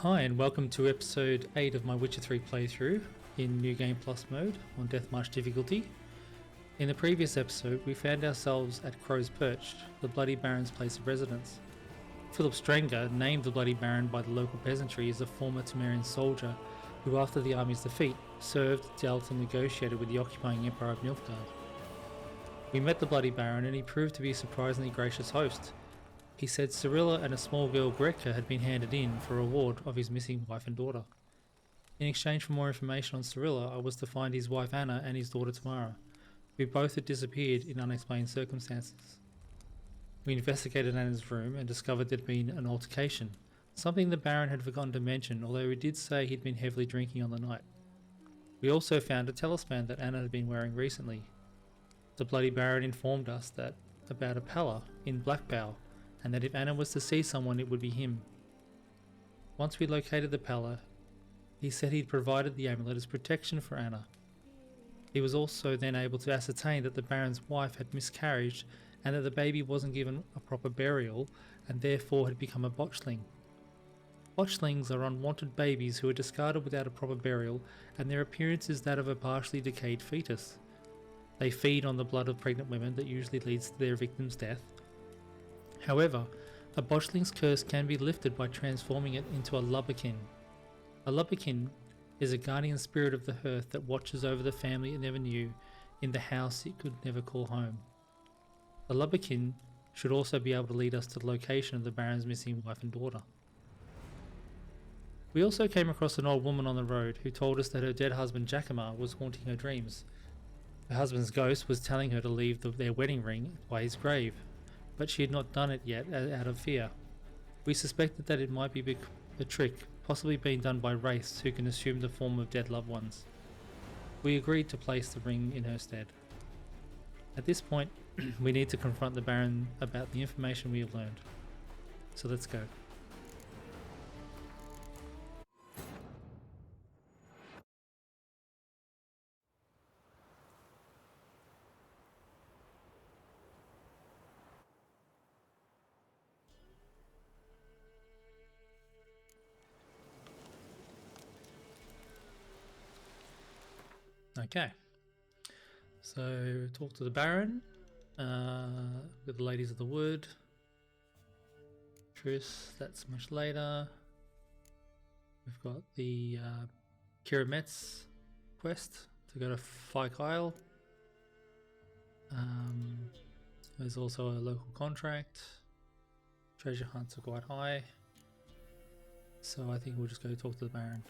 Hi and welcome to episode 8 of my Witcher 3 playthrough in New Game Plus mode on Death March difficulty. In the previous episode we found ourselves at Crow's Perch, the Bloody Baron's place of residence. Philip Stranger, named the Bloody Baron by the local peasantry, is a former Temerian soldier who after the army's defeat served, dealt and negotiated with the occupying Emperor of Nilfgaard. We met the Bloody Baron and he proved to be a surprisingly gracious host. He said Cyrilla and a small girl Gretka had been handed in for reward of his missing wife and daughter. In exchange for more information on Cyrilla, I was to find his wife Anna and his daughter Tamara, who both had disappeared in unexplained circumstances. We investigated Anna's room and discovered there had been an altercation, something the Baron had forgotten to mention, although he did say he'd been heavily drinking on the night. We also found a talisman that Anna had been wearing recently. The Bloody Baron informed us that about a Palla in Blackbow, and that if Anna was to see someone it would be him. Once we located the Palla, he said he'd provided the amulet as protection for Anna. He was also then able to ascertain that the Baron's wife had miscarried and that the baby wasn't given a proper burial and therefore had become a botchling. Botchlings are unwanted babies who are discarded without a proper burial, and their appearance is that of a partially decayed fetus. They feed on the blood of pregnant women that usually leads to their victim's death. However, a botchling's curse can be lifted by transforming it into a lubberkin. A lubberkin is a guardian spirit of the hearth that watches over the family it never knew in the house it could never call home. A lubberkin should also be able to lead us to the location of the Baron's missing wife and daughter. We also came across an old woman on the road who told us that her dead husband Jacamar was haunting her dreams. Her husband's ghost was telling her to leave their wedding ring by his grave, but she had not done it yet out of fear. We suspected that it might be a trick, possibly being done by wraiths who can assume the form of dead loved ones. We agreed to place the ring in her stead. At this point, we need to confront the Baron about the information we have learned. So let's go. Okay, so talk to the Baron, with the Ladies of the Wood. Truce, that's much later. We've got the Kermith quest to go to Fyke Isle. There's also a local contract. Treasure hunts are quite high, so I think we'll just go talk to the Baron.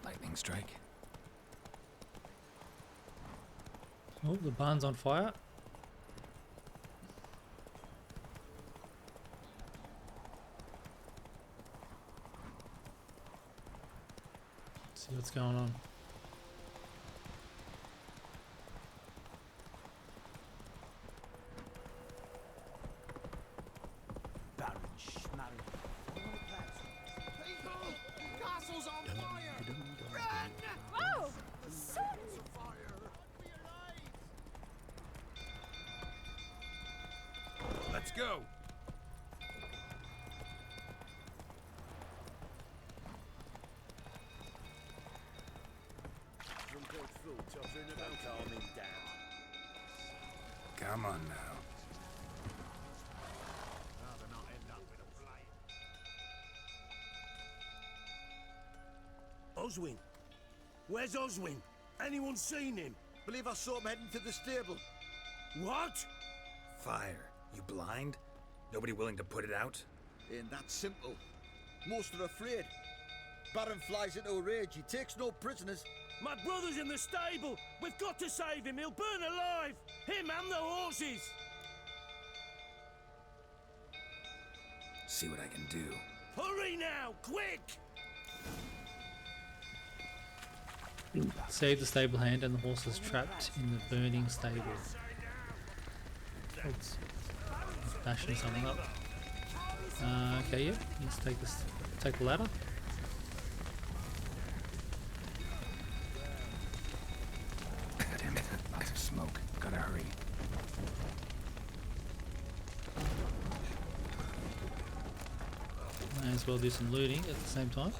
Lightning strike. Oh, the barn's on fire. Let's see what's going on. Baron Schmarry. People! Castle's on fire! Run! Oh! Son! Let's go. Calm him down. Come on now. Rather not end up with a flame. Oswin! Where's Oswin? Anyone seen him? Believe I saw him heading to the stable. What? Fire. You blind? Nobody willing to put it out? Ain't that simple. Most are afraid. Baron flies into a rage. He takes no prisoners. My brother's in the stable. We've got to save him. He'll burn alive. Him and the horses. See what I can do. Hurry now, quick! Save the stable hand and the horse is trapped in the burning stable. Oops. Bashing someone up. Okay, yeah. Let's take this. Take the ladder. Damn it. Lots of smoke. Gotta hurry. May as well do some looting at the same time.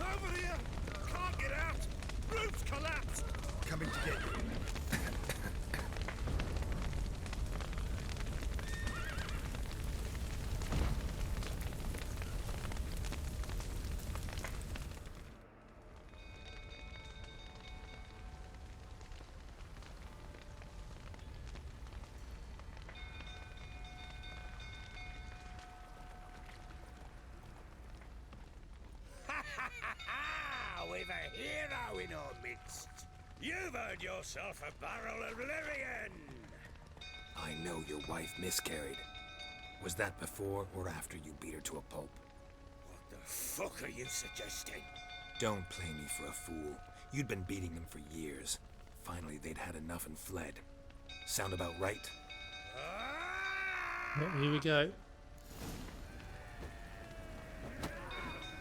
Over here! Can't get out! Roof's collapsed! Coming to get you. We've a hero in our midst. You've earned yourself a barrel of Lyrian. I know your wife miscarried. Was that before or after you beat her to a pulp? What the fuck are you suggesting? Don't play me for a fool. You'd been beating them for years. Finally, they'd had enough and fled. Sound about right? Oh, here we go.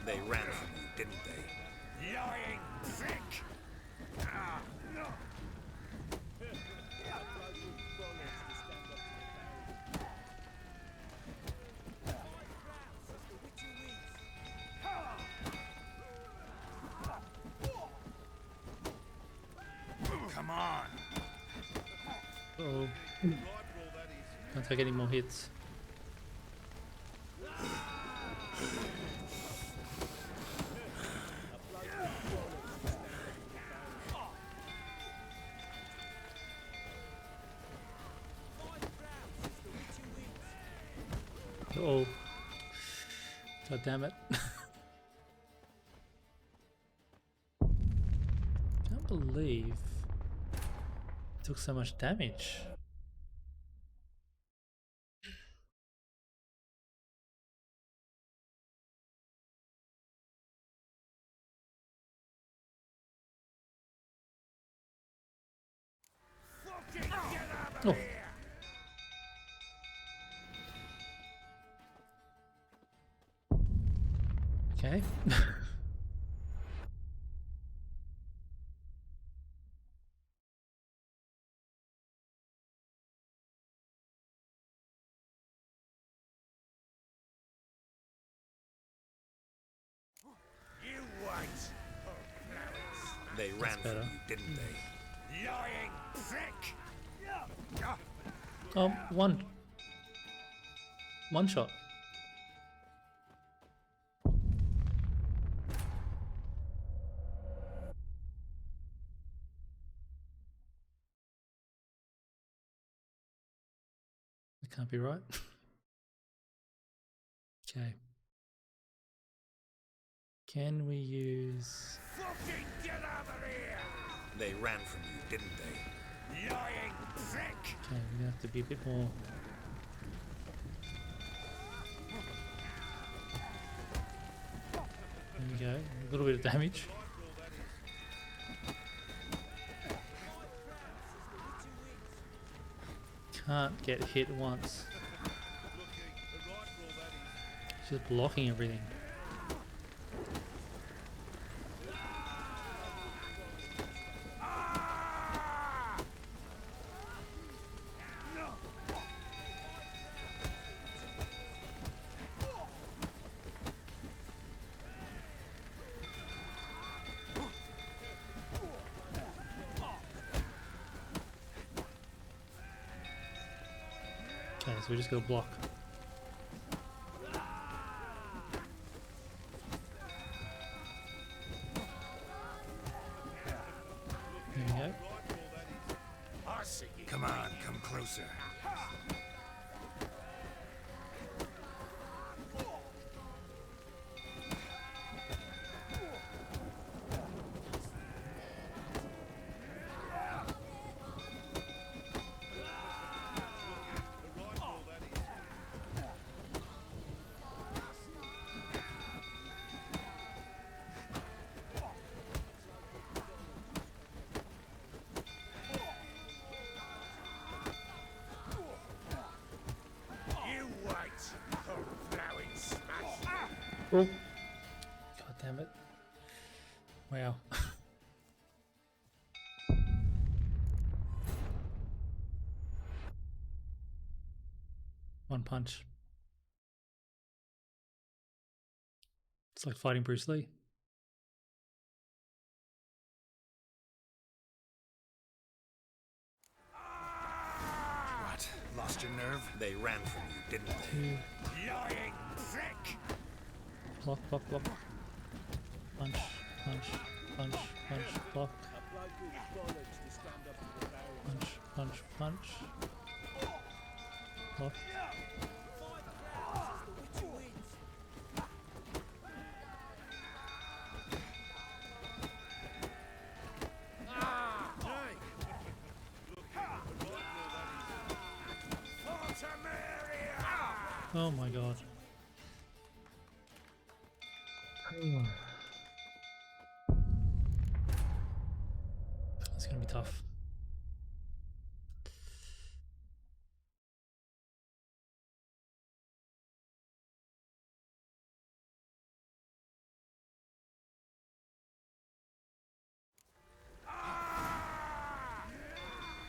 They ran from you, didn't they? Lying prick! Ah, no. Come on! Uh-oh. Can't take any more hits. Oh, god damn it. Can't believe it took so much damage. Fucking get out of Oh. here! Okay. You wait! They ran from better. you, didn't they? Lying prick! Oh, one shot. That can't be right. Okay. Can we use... Fucking get out of here! They ran from you, didn't they? Lying prick! Okay, we're gonna have to be a bit more... There we go, a little bit of damage. Can't get hit once. She's blocking everything. Okay, so we just got to block. There we go. Come on, come closer. Oh. God damn it. Wow. One punch. It's like fighting Bruce Lee. What? Lost your nerve? They ran from you, didn't they? Lying prick! Block, block, block. Punch, punch, punch, punch, block. Punch, punch, punch. Block. Oh my god. It's gonna be tough.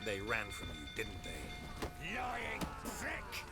They ran from you, didn't they? Lying prick!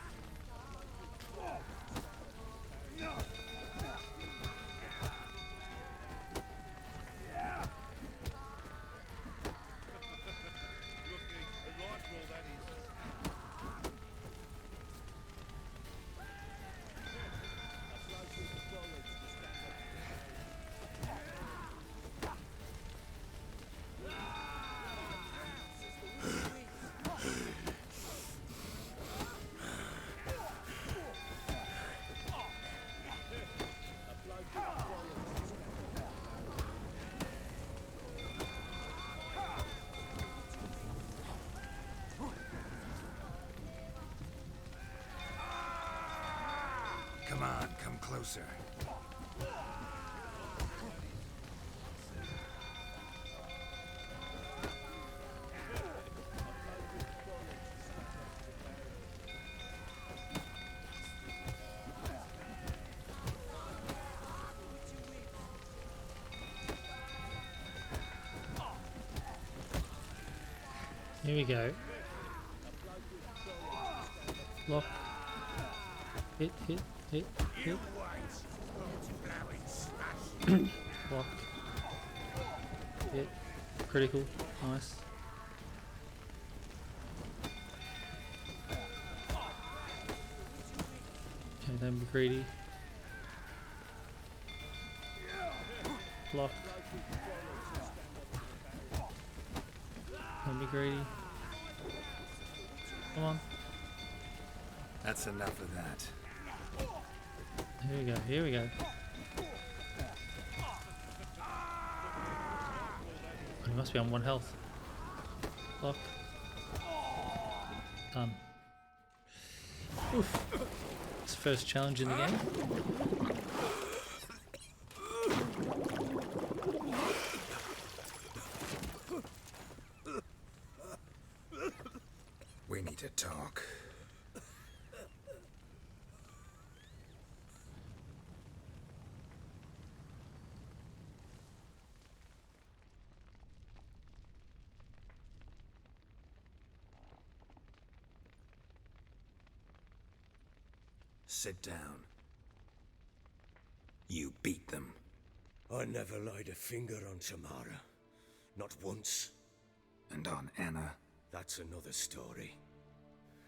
Come on, come closer. Here we go. Block. Hit, hit, hit, hit. Block. Hit. Critical. Nice. Okay, don't be greedy. Block. Don't be greedy. Come on. That's enough of that. Here we go, here we go. He must be on 1 health. Block. Done. Oof. It's the first challenge in the game. We need to talk. Sit down. You beat them. I never laid a finger on Tamara. Not once. And on Anna. That's another story.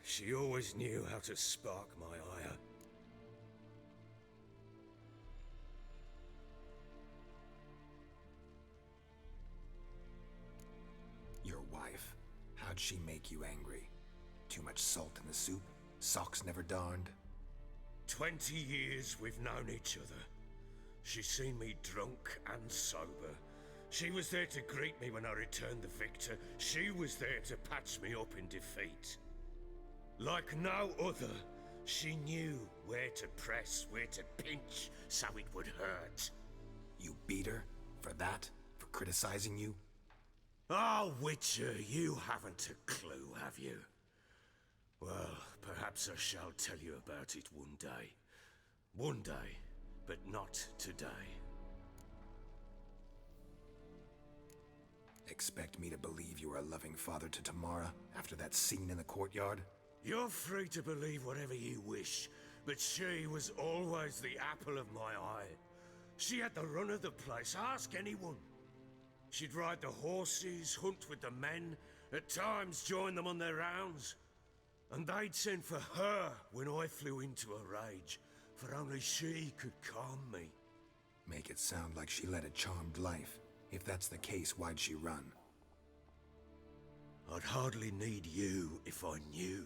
She always knew how to spark my ire. Your wife. How'd she make you angry? Too much salt in the soup? Socks never darned? 20 years we've known each other. She's seen me drunk and sober. She was there to greet me when I returned the victor. She was there to patch me up in defeat. Like no other, she knew where to press, where to pinch, so it would hurt. You beat her? For that? For criticizing you? Oh, Witcher, you haven't a clue, have you? Well, perhaps I shall tell you about it one day. One day, but not today. Expect me to believe you were a loving father to Tamara after that scene in the courtyard? You're free to believe whatever you wish, but she was always the apple of my eye. She had the run of the place, ask anyone. She'd ride the horses, hunt with the men, at times join them on their rounds. And they'd send for her when I flew into a rage, for only she could calm me. Make it sound like she led a charmed life. If that's the case, why'd she run? I'd hardly need you if I knew.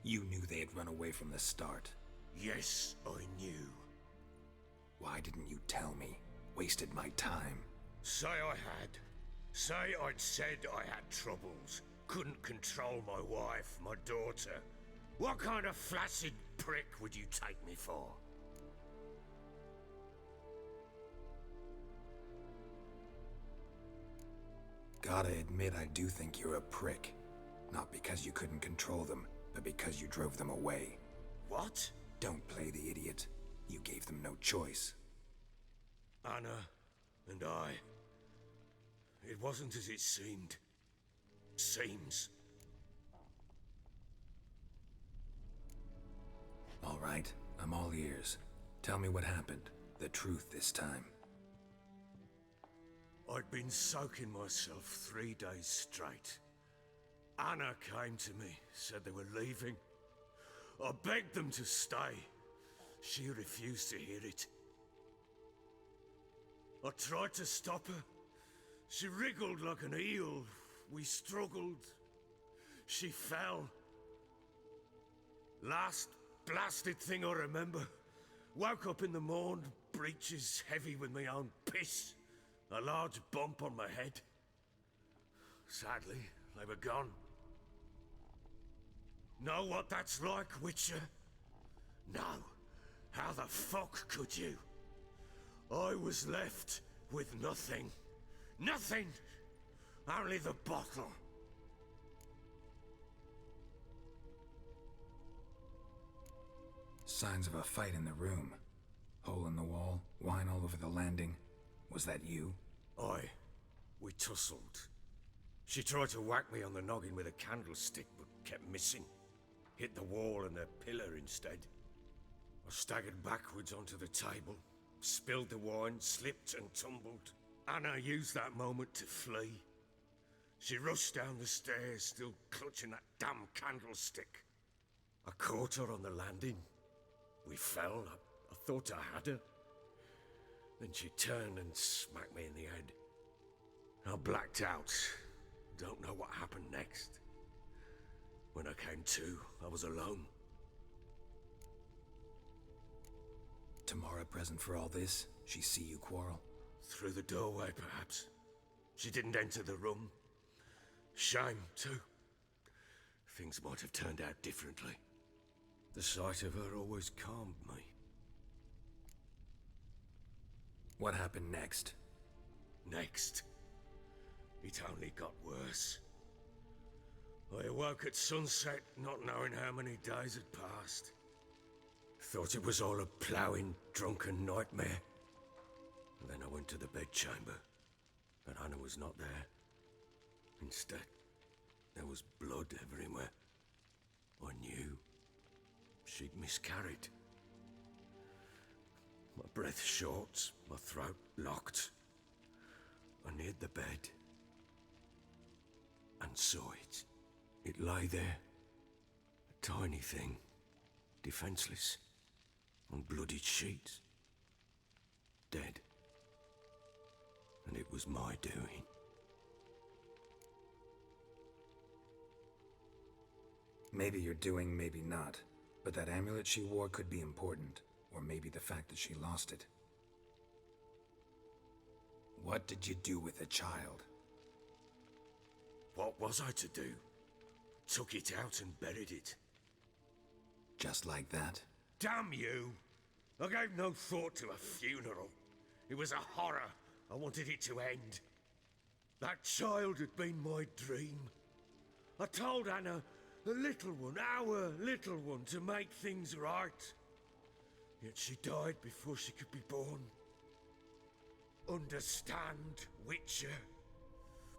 You knew they had run away from the start. Yes, I knew. Why didn't you tell me? Wasted my time. Say I had. Say I'd said I had troubles. Couldn't control my wife, my daughter. What kind of flaccid prick would you take me for? Gotta admit, I do think you're a prick. Not because you couldn't control them, but because you drove them away. What? Don't play the idiot. You gave them no choice. Anna and I. It wasn't as it seemed. Seems. All right, I'm all ears. Tell me what happened. The truth this time. I'd been soaking myself 3 days straight. Anna came to me, said they were leaving. I begged them to stay. She refused to hear it. I tried to stop her. She wriggled like an eel. We struggled. She fell. Last blasted thing I remember. Woke up in the morn, breeches heavy with my own piss. A large bump on my head. Sadly, they were gone. Know what that's like, Witcher? No. How the fuck could you? I was left with nothing. Nothing! Only the bottle. Signs of a fight in the room. Hole in the wall, wine all over the landing. Was that you? Aye. We tussled. She tried to whack me on the noggin with a candlestick, but kept missing. Hit the wall and a pillar instead. I staggered backwards onto the table, spilled the wine, slipped and tumbled. Anna used that moment to flee. She rushed down the stairs, still clutching that damn candlestick. I caught her on the landing. We fell. I thought I had her. Then she turned and smacked me in the head. I blacked out. Don't know what happened next. When I came to, I was alone. Tamara present for all this? She see you quarrel? Through the doorway, perhaps. She didn't enter the room. Shame, too. Things might have turned out differently. The sight of her always calmed me. What happened next? Next, it only got worse. I awoke at sunset, not knowing how many days had passed. Thought it was all a ploughing, drunken nightmare. And then I went to the bedchamber, and Anna was not there. Instead, there was blood everywhere. I knew she'd miscarried. My breath short, my throat locked. I neared the bed and saw it It lay there, a tiny thing, defenseless, on bloodied sheets, dead. And it was my doing. Maybe you're doing, maybe not. But that amulet she wore could be important. Or maybe the fact that she lost it. What did you do with the child? What was I to do? Took it out and buried it. Just like that? Damn you! I gave no thought to a funeral. It was a horror. I wanted it to end. That child had been my dream. I told Anna, the little one, our little one, to make things right. Yet she died before she could be born. Understand, Witcher?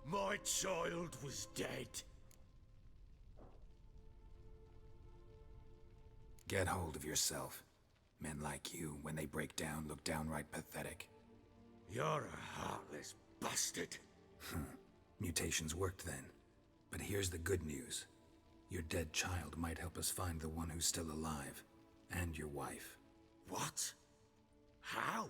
My child was dead. Get hold of yourself. Men like you, when they break down, look downright pathetic. You're a heartless bastard. Mutations worked then. But here's the good news. Your dead child might help us find the one who's still alive. And your wife. What? How?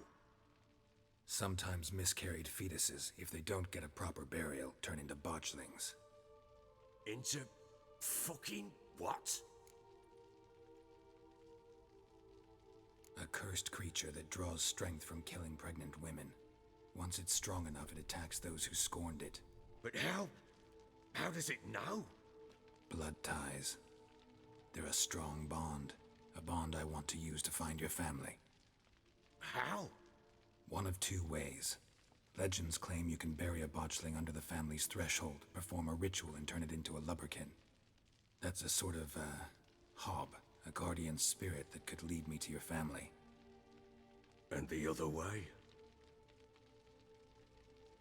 Sometimes miscarried fetuses, if they don't get a proper burial, turn into botchlings. Into fucking what? A cursed creature that draws strength from killing pregnant women. Once it's strong enough, it attacks those who scorned it. But how? How does it know? Blood ties. They're a strong bond. A bond I want to use to find your family. How? One of two ways. Legends claim you can bury a botchling under the family's threshold, perform a ritual and turn it into a lubberkin. That's a sort of, hob, a guardian spirit that could lead me to your family. And the other way?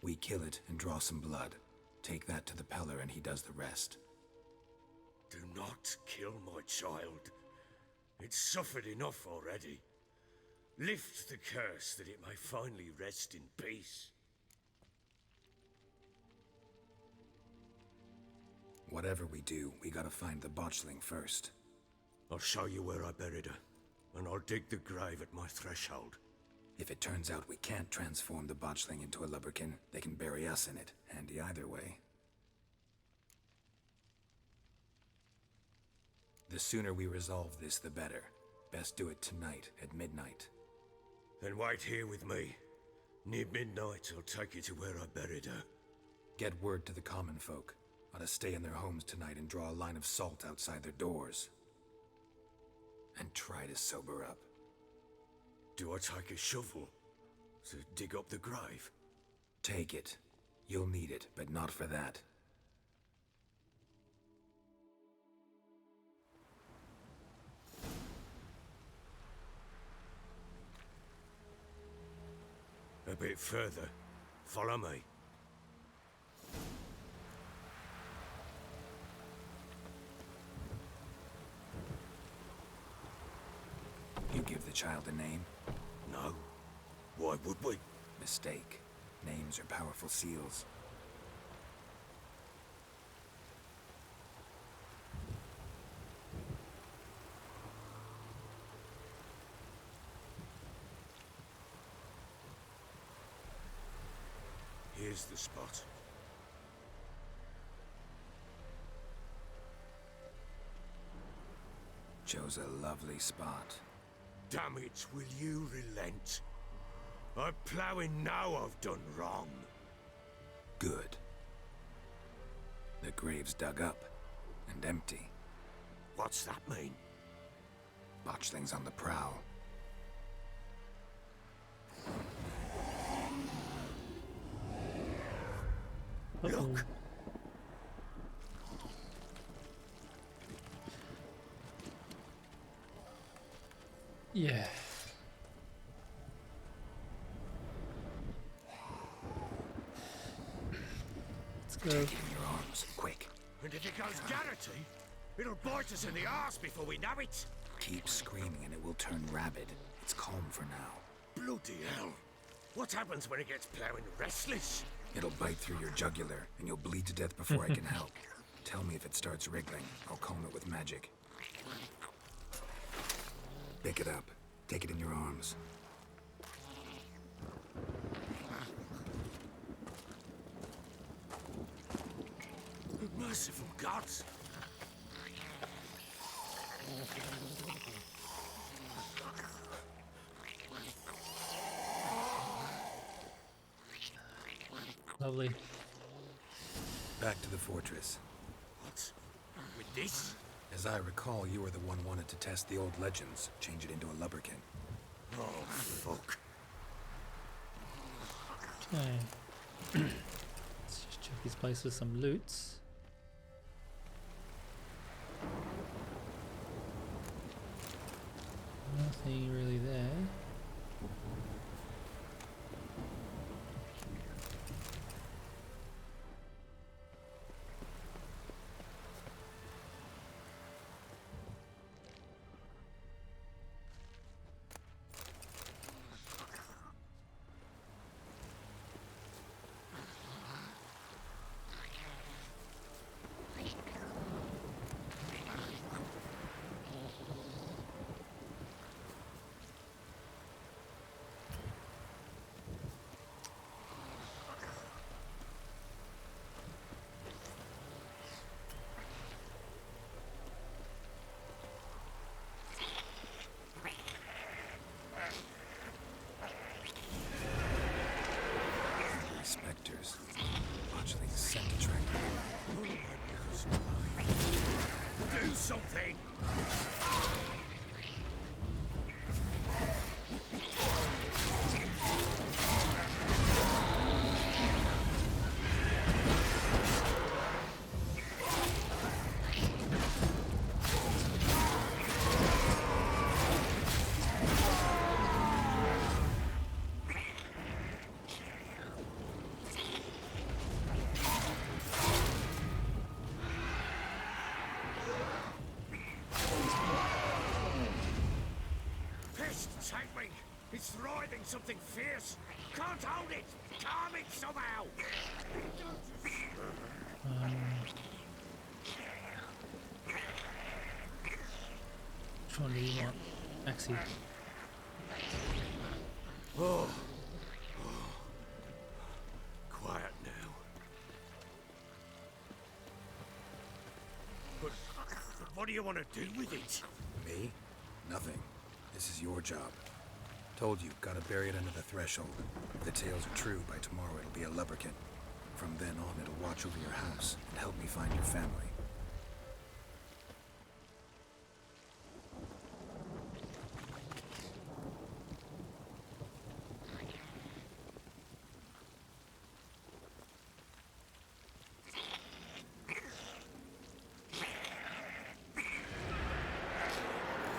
We kill it and draw some blood. Take that to the Peller and he does the rest. Do not kill my child. It's suffered enough already. Lift the curse that it may finally rest in peace. Whatever we do, we gotta find the botchling first. I'll show you where I buried her, and I'll dig the grave at my threshold. If it turns out we can't transform the botchling into a lubberkin, they can bury us in it. Handy either way. The sooner we resolve this, the better. Best do it tonight, at midnight. Then wait here with me. Near midnight, I'll take you to where I buried her. Get word to the common folk. Ought to stay in their homes tonight and draw a line of salt outside their doors. And try to sober up. Do I take a shovel to dig up the grave? Take it. You'll need it, but not for that. A bit further. Follow me. You give the child a name? No. Why would we? Mistake. Names are powerful seals. Here's the spot. Chose a lovely spot. Damn it, will you relent? I'm ploughing now I've done wrong. Good. The grave's dug up and empty. What's that mean? Botchling's on the prowl. Look! Yeah. Let's go. Take it in your arms, quick. And if it goes garrety, it'll bite us in the arse before we know it. Keep screaming and it will turn rabid. It's calm for now. Bloody hell. What happens when it gets ploughing restless? It'll bite through your jugular and you'll bleed to death before I can help. Tell me if it starts wriggling. I'll calm it with magic. Pick it up. Take it in your arms. Merciful gods! Lovely. Back to the fortress. What? With this? As I recall, you were the one wanted to test the old legends, change it into a lubberkin. Oh, fuck. Okay. Let's just check this place for some loots. Nothing really there. Spectres. Botchling scent attractor. Do something! Take me! It's writhing something fierce! Can't hold it! Calm it somehow! Which one do you want? Maxi. Oh. Quiet now. But what do you want to do with it? Me? Nothing. This is your job. Told you, gotta bury it under the threshold. If the tales are true, by tomorrow it'll be a lubberkin. From then on, it'll watch over your house and help me find your family.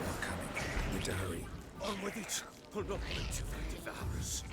More coming. Need to hurry. On with it! Pull up into the devourers.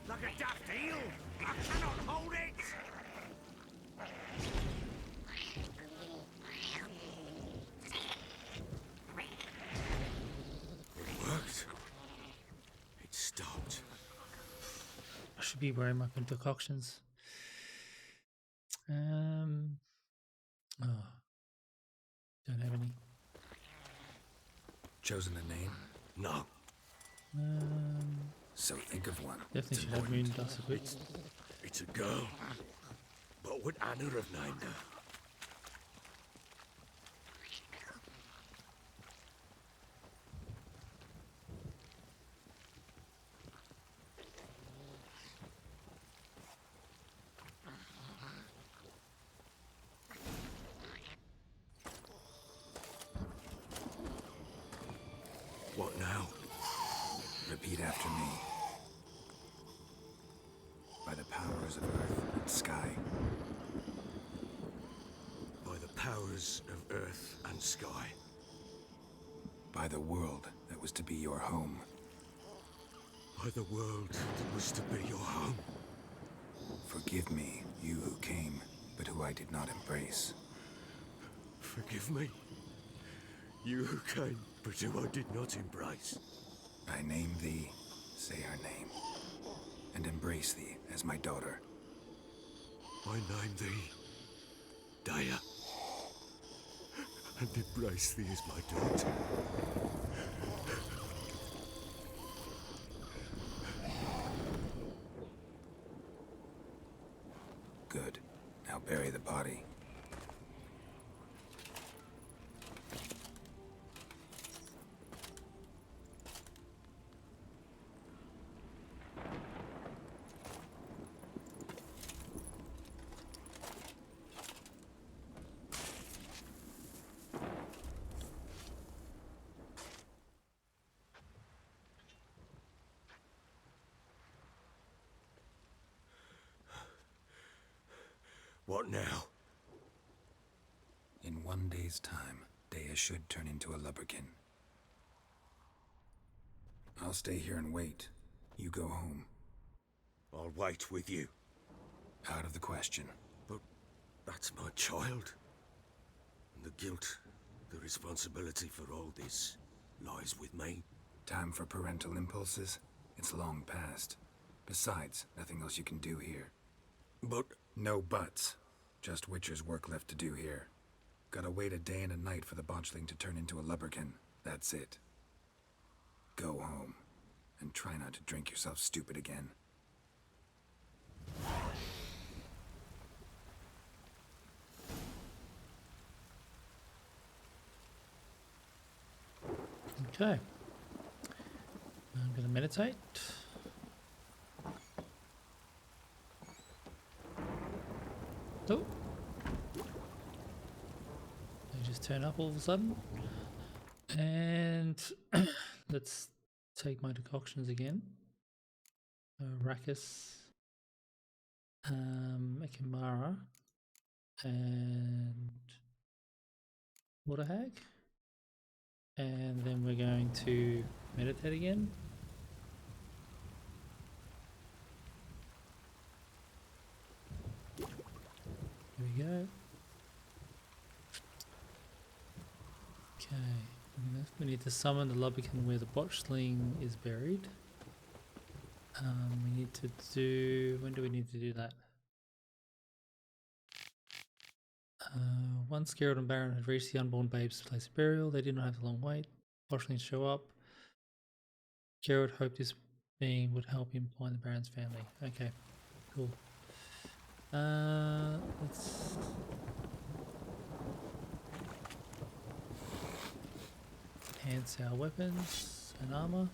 Like a daft eel! I cannot hold it! It worked. It stopped. I should be wearing my concoctions. Oh, don't have any. Chosen a name? No. So think of one. Definitely should have moon dust equipped. It's a girl. What would Anna have named her? What now? Repeat after me. By the powers of earth and sky. By the powers of earth and sky. By the world that was to be your home. By the world that was to be your home. Forgive me, you who came, but who I did not embrace. Forgive me. You who came, but who I did not embrace. I name thee, say her name, and embrace thee as my daughter. I name thee Daya, and embrace thee as my daughter. Good. Now bury the body. What now? In 1 day's time, Daya should turn into a lubberkin. I'll stay here and wait. You go home. I'll wait with you. Out of the question. But that's my child. And the guilt, the responsibility for all this lies with me. Time for parental impulses? It's long past. Besides, nothing else you can do here. But No buts. Just Witcher's work left to do here. Gotta wait a day and a night for the botchling to turn into a lubberkin. That's it. Go home. And try not to drink yourself stupid again. Okay. I'm going to meditate. Oh. They just turn up all of a sudden. And let's take my decoctions again. Arrakis, Ekimara, and Water Hag. And then we're going to meditate again. Here we go. Okay, we need to summon the lubberkin where the botchling is buried. We need to do... When do we need to do that? Once Gert and Baron had reached the unborn babe's place of burial, they did not have a long wait. Botchlings show up. Gert hoped this being would help him find the Baron's family. Okay, cool. Let's enhance our weapons and armor.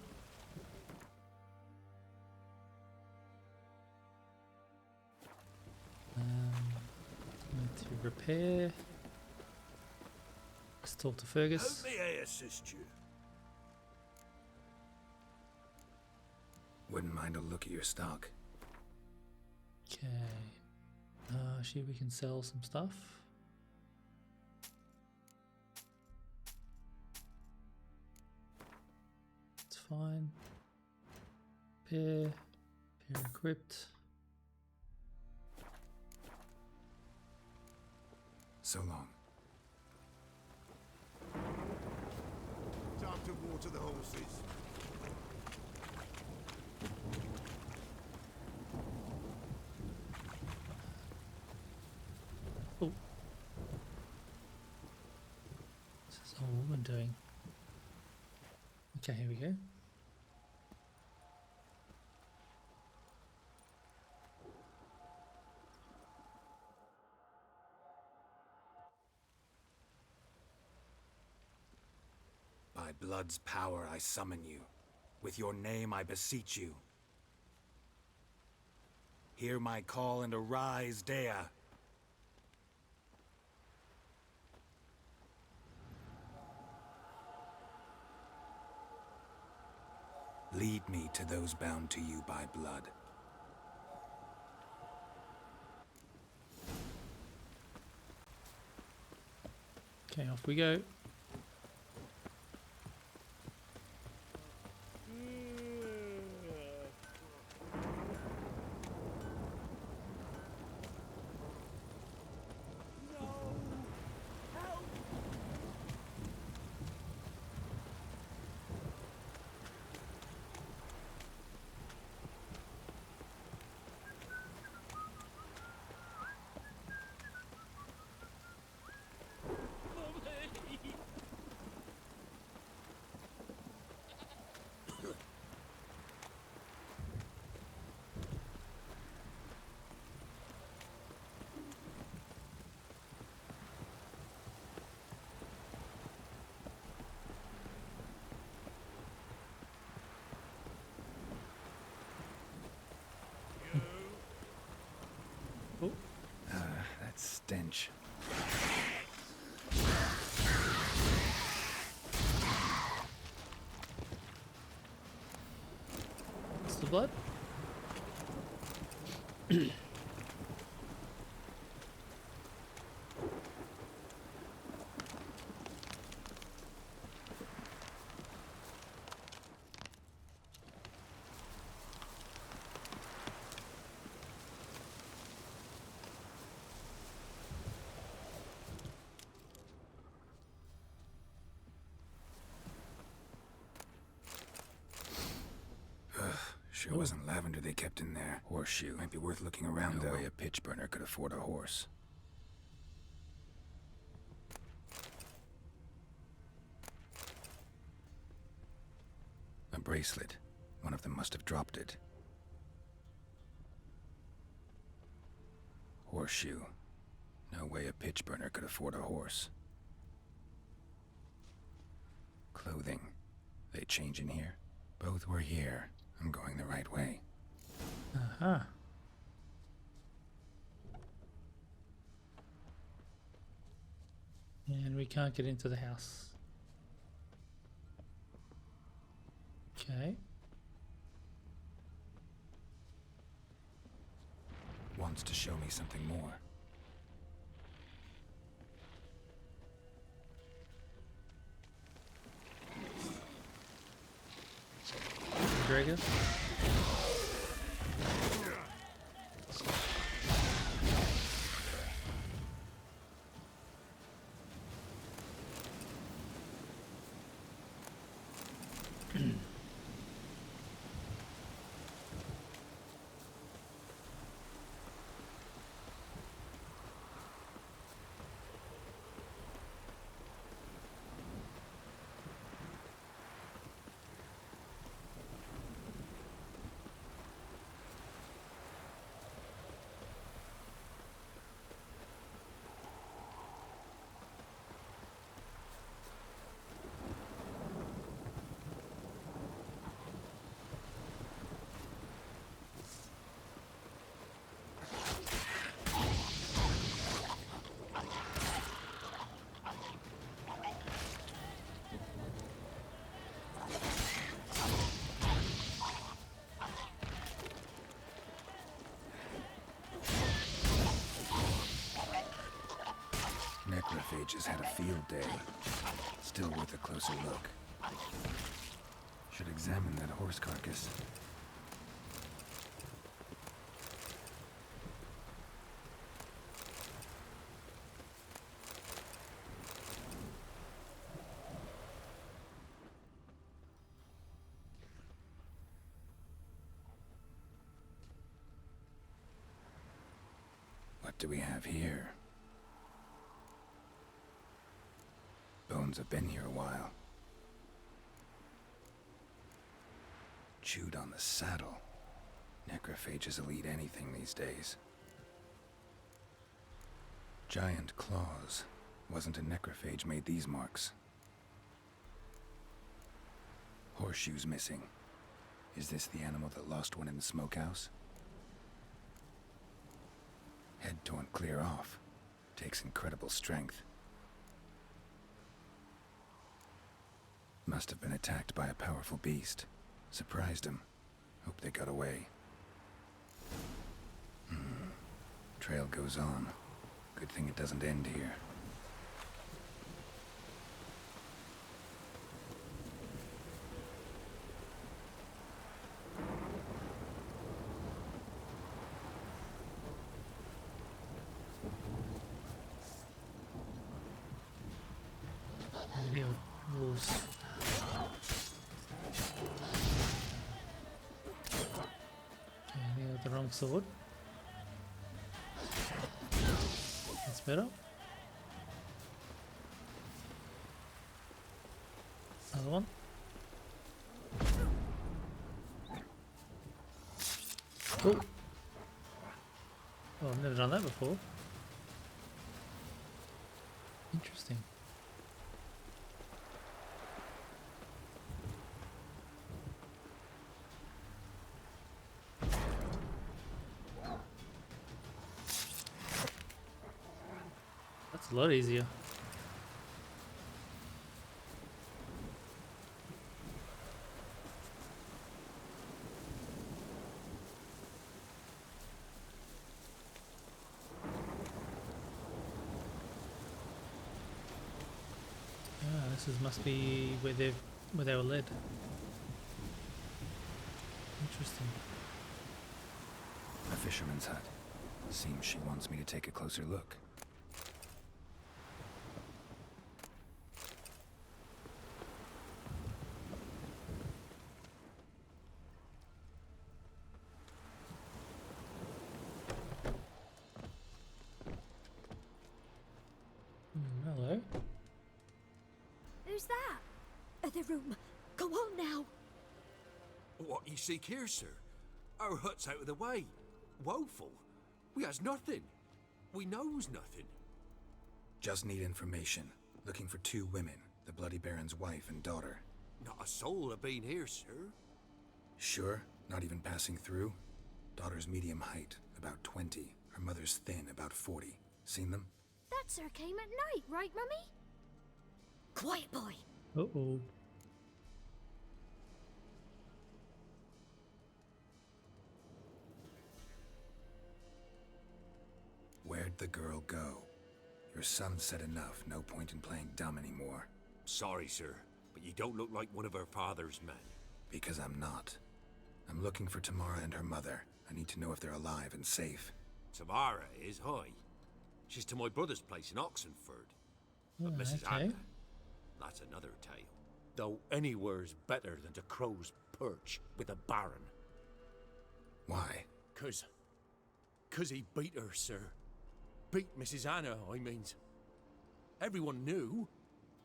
Need to repair. Let's talk to Fergus. how may I assist you? Wouldn't mind a look at your stock. Okay. Actually, we can sell some stuff. It's fine. Repair equipped. So long. Time to water the horses. Oh. doing? Okay, here we go. By blood's power I summon you. With your name I beseech you. Hear my call and arise, Dea. Lead me to those bound to you by blood. Okay, off we go. That stench. What's the blood? Sure wasn't lavender they kept in there. Horseshoe. Might be worth looking around, though. No way a pitch burner could afford a horse. A bracelet. One of them must have dropped it. Horseshoe. No way a pitch burner could afford a horse. Clothing. They change in here? Both were here. I'm going the right way. Uh-huh. And we can't get into the house. Okay. Wants to show me something more. Dragon. Necrophages had a field day. Still worth a closer look. Should examine that horse carcass. What do we have here? Bone bones have been here a while. Chewed on the saddle. Necrophages will eat anything these days. Giant claws. Wasn't a necrophage made these marks. Horseshoes missing. Is this the animal that lost one in the smokehouse? Head torn clear off. Takes incredible strength. Must have been attacked by a powerful beast. Surprised him. Hope they got away. Trail goes on. Good thing it doesn't end here. Any wolves? The wrong sword. That's better. Another one. Oh. Oh, I've never done that before. Interesting. That's a lot easier. Must be where they were led. Interesting. A fisherman's hut. Seems she wants me to take a closer look. Hello. Who's that? Other room. Go on now. What you seek here, sir? Our hut's out of the way. Woeful. We has nothing. We knows nothing. Just need information. Looking for 2 women. The Bloody Baron's wife and daughter. Not a soul have been here, sir. Sure? Not even passing through? Daughter's medium height. About 20. Her mother's thin. About 40. Seen them? That sir came at night, right, Mummy? Quiet, boy. Uh-oh. Where'd the girl go? Your son said enough. No point in playing dumb anymore. Sorry, sir, but you don't look like one of our father's men. Because I'm not. I'm looking for Tamara and her mother. I need to know if they're alive and safe. Tamara is, hi. She's to my brother's place in Oxenford. But Mrs. Okay. Anna, that's another tale. Though anywhere's better than to Crow's Perch with a baron. Why? 'Cause he beat her, sir. Beat Mrs. Anna, I means. Everyone knew,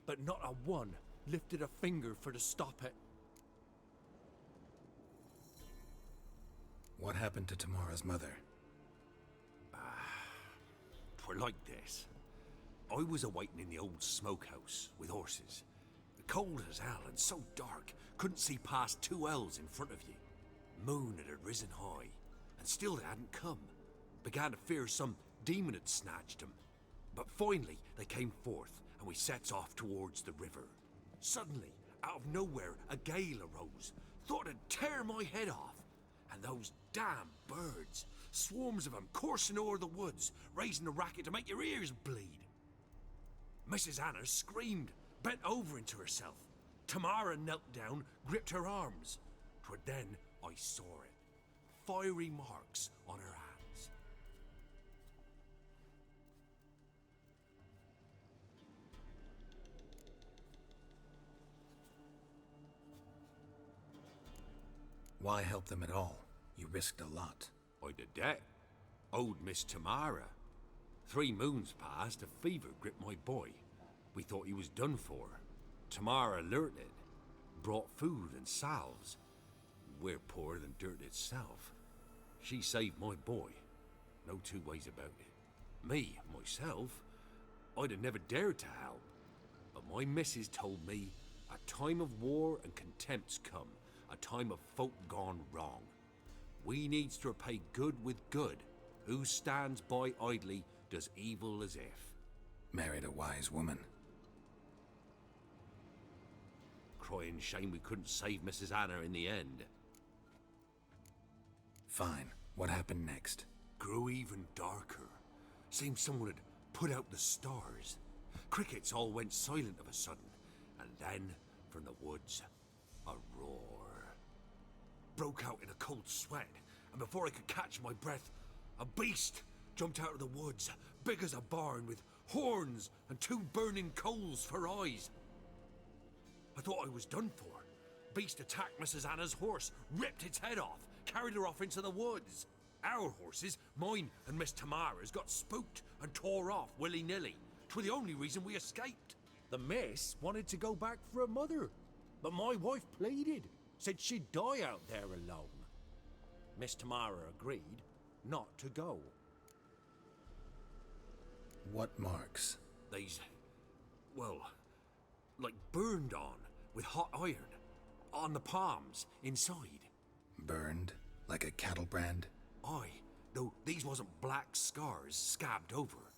but not a one lifted a finger for to stop it. What happened to Tamara's mother? 'Twere like this. I was awaiting in the old smokehouse with horses. Cold as hell and so dark, couldn't see past 2 ells in front of you. Moon had risen high, and still they hadn't come. Began to fear some demon had snatched them. But finally they came forth, and we sets off towards the river. Suddenly, out of nowhere, a gale arose. Thought it'd tear my head off. And those damn birds, swarms of them coursing o'er the woods, raising a racket to make your ears bleed. Mrs. Anna screamed, bent over into herself. Tamara knelt down, gripped her arms. 'Twere then I saw it. Fiery marks on her hands. Why help them at all? You risked a lot. I'd a debt. Owed Miss Tamara. 3 moons passed, a fever gripped my boy. We thought he was done for. Tamara alerted, brought food and salves. We're poorer than dirt itself. She saved my boy. No two ways about it. Me, myself, I'd have never dared to help. But my missus told me a time of war and contempt's come. A time of folk gone wrong. We needs to repay good with good. Who stands by idly does evil as if. Married a wise woman. Crying shame we couldn't save Mrs. Anna in the end. Fine. What happened next? Grew even darker. Seemed someone had put out the stars. Crickets all went silent of a sudden. And then, from the woods, a roar. Broke out in a cold sweat, and before I could catch my breath, a beast jumped out of the woods, big as a barn, with horns and 2 burning coals for eyes. I thought I was done for. Beast attacked Mrs. Anna's horse, ripped its head off, carried her off into the woods. Our horses, mine and Miss Tamara's, got spooked and tore off willy-nilly. 'Twere the only reason we escaped. The miss wanted to go back for her mother, but my wife pleaded, said she'd die out there alone. Miss Tamara agreed not to go. What marks? They's, well, like burned on with hot iron, on the palms, inside. Burned? Like a cattle brand? Aye, though these wasn't black scars scabbed over.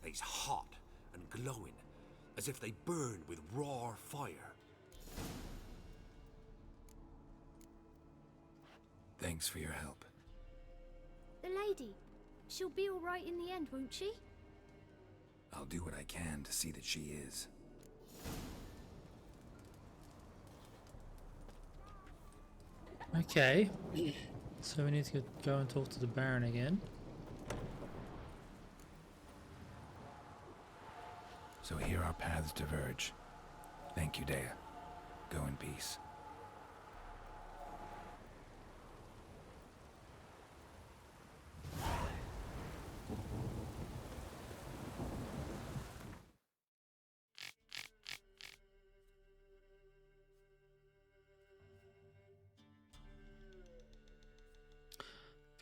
They's hot and glowing, as if they burned with raw fire. Thanks for your help. The lady. She'll be all right in the end, won't she? I'll do what I can to see that she is. Okay. So we need to go and talk to the Baron again. So here our paths diverge. Thank you, Dea. Go in peace.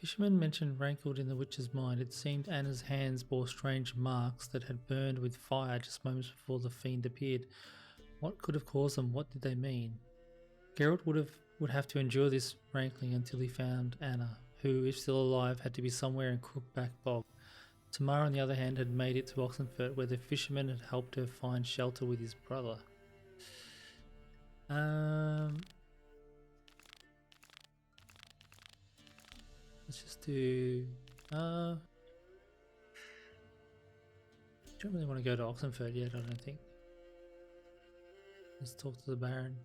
Fisherman mentioned rankled in the witch's mind. It seemed Anna's hands bore strange marks that had burned with fire just moments before the fiend appeared. What could have caused them? What did they mean? Gert would have to endure this rankling until he found Anna, who, if still alive, had to be somewhere in Crookback Bog. Tamara, on the other hand, had made it to Oxenfurt, where the fisherman had helped her find shelter with his brother. Let's just do... don't really want to go to Oxenfurt yet, I don't think. Let's talk to the Baron.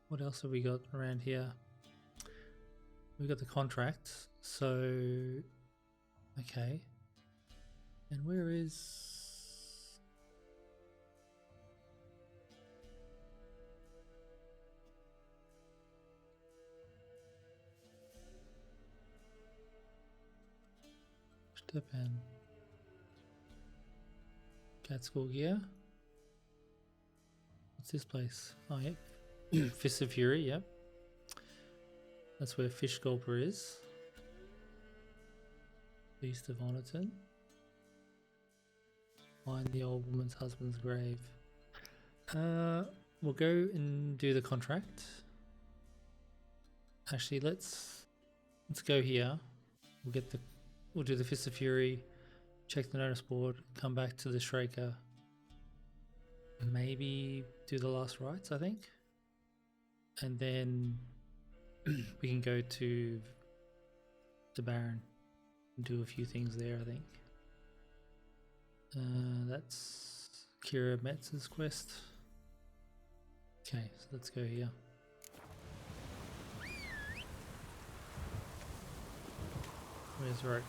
What else have we got around here? We've got the contract, so... Okay. And where is... Stepan. Catskill Gear. What's this place? Oh, yep. Fist of Fury, yep. That's where Fishgulper is. Beast of Oniton. Find the old woman's husband's grave. We'll go and do the contract. Actually, let's go here. We'll do the Fist of Fury, check the notice board, come back to the Shrieker, maybe do the last rites, I think, and then we can go to the Baron and do a few things there, I think. That's Kira Metz's quest. Okay, so let's go here. Where's Roach?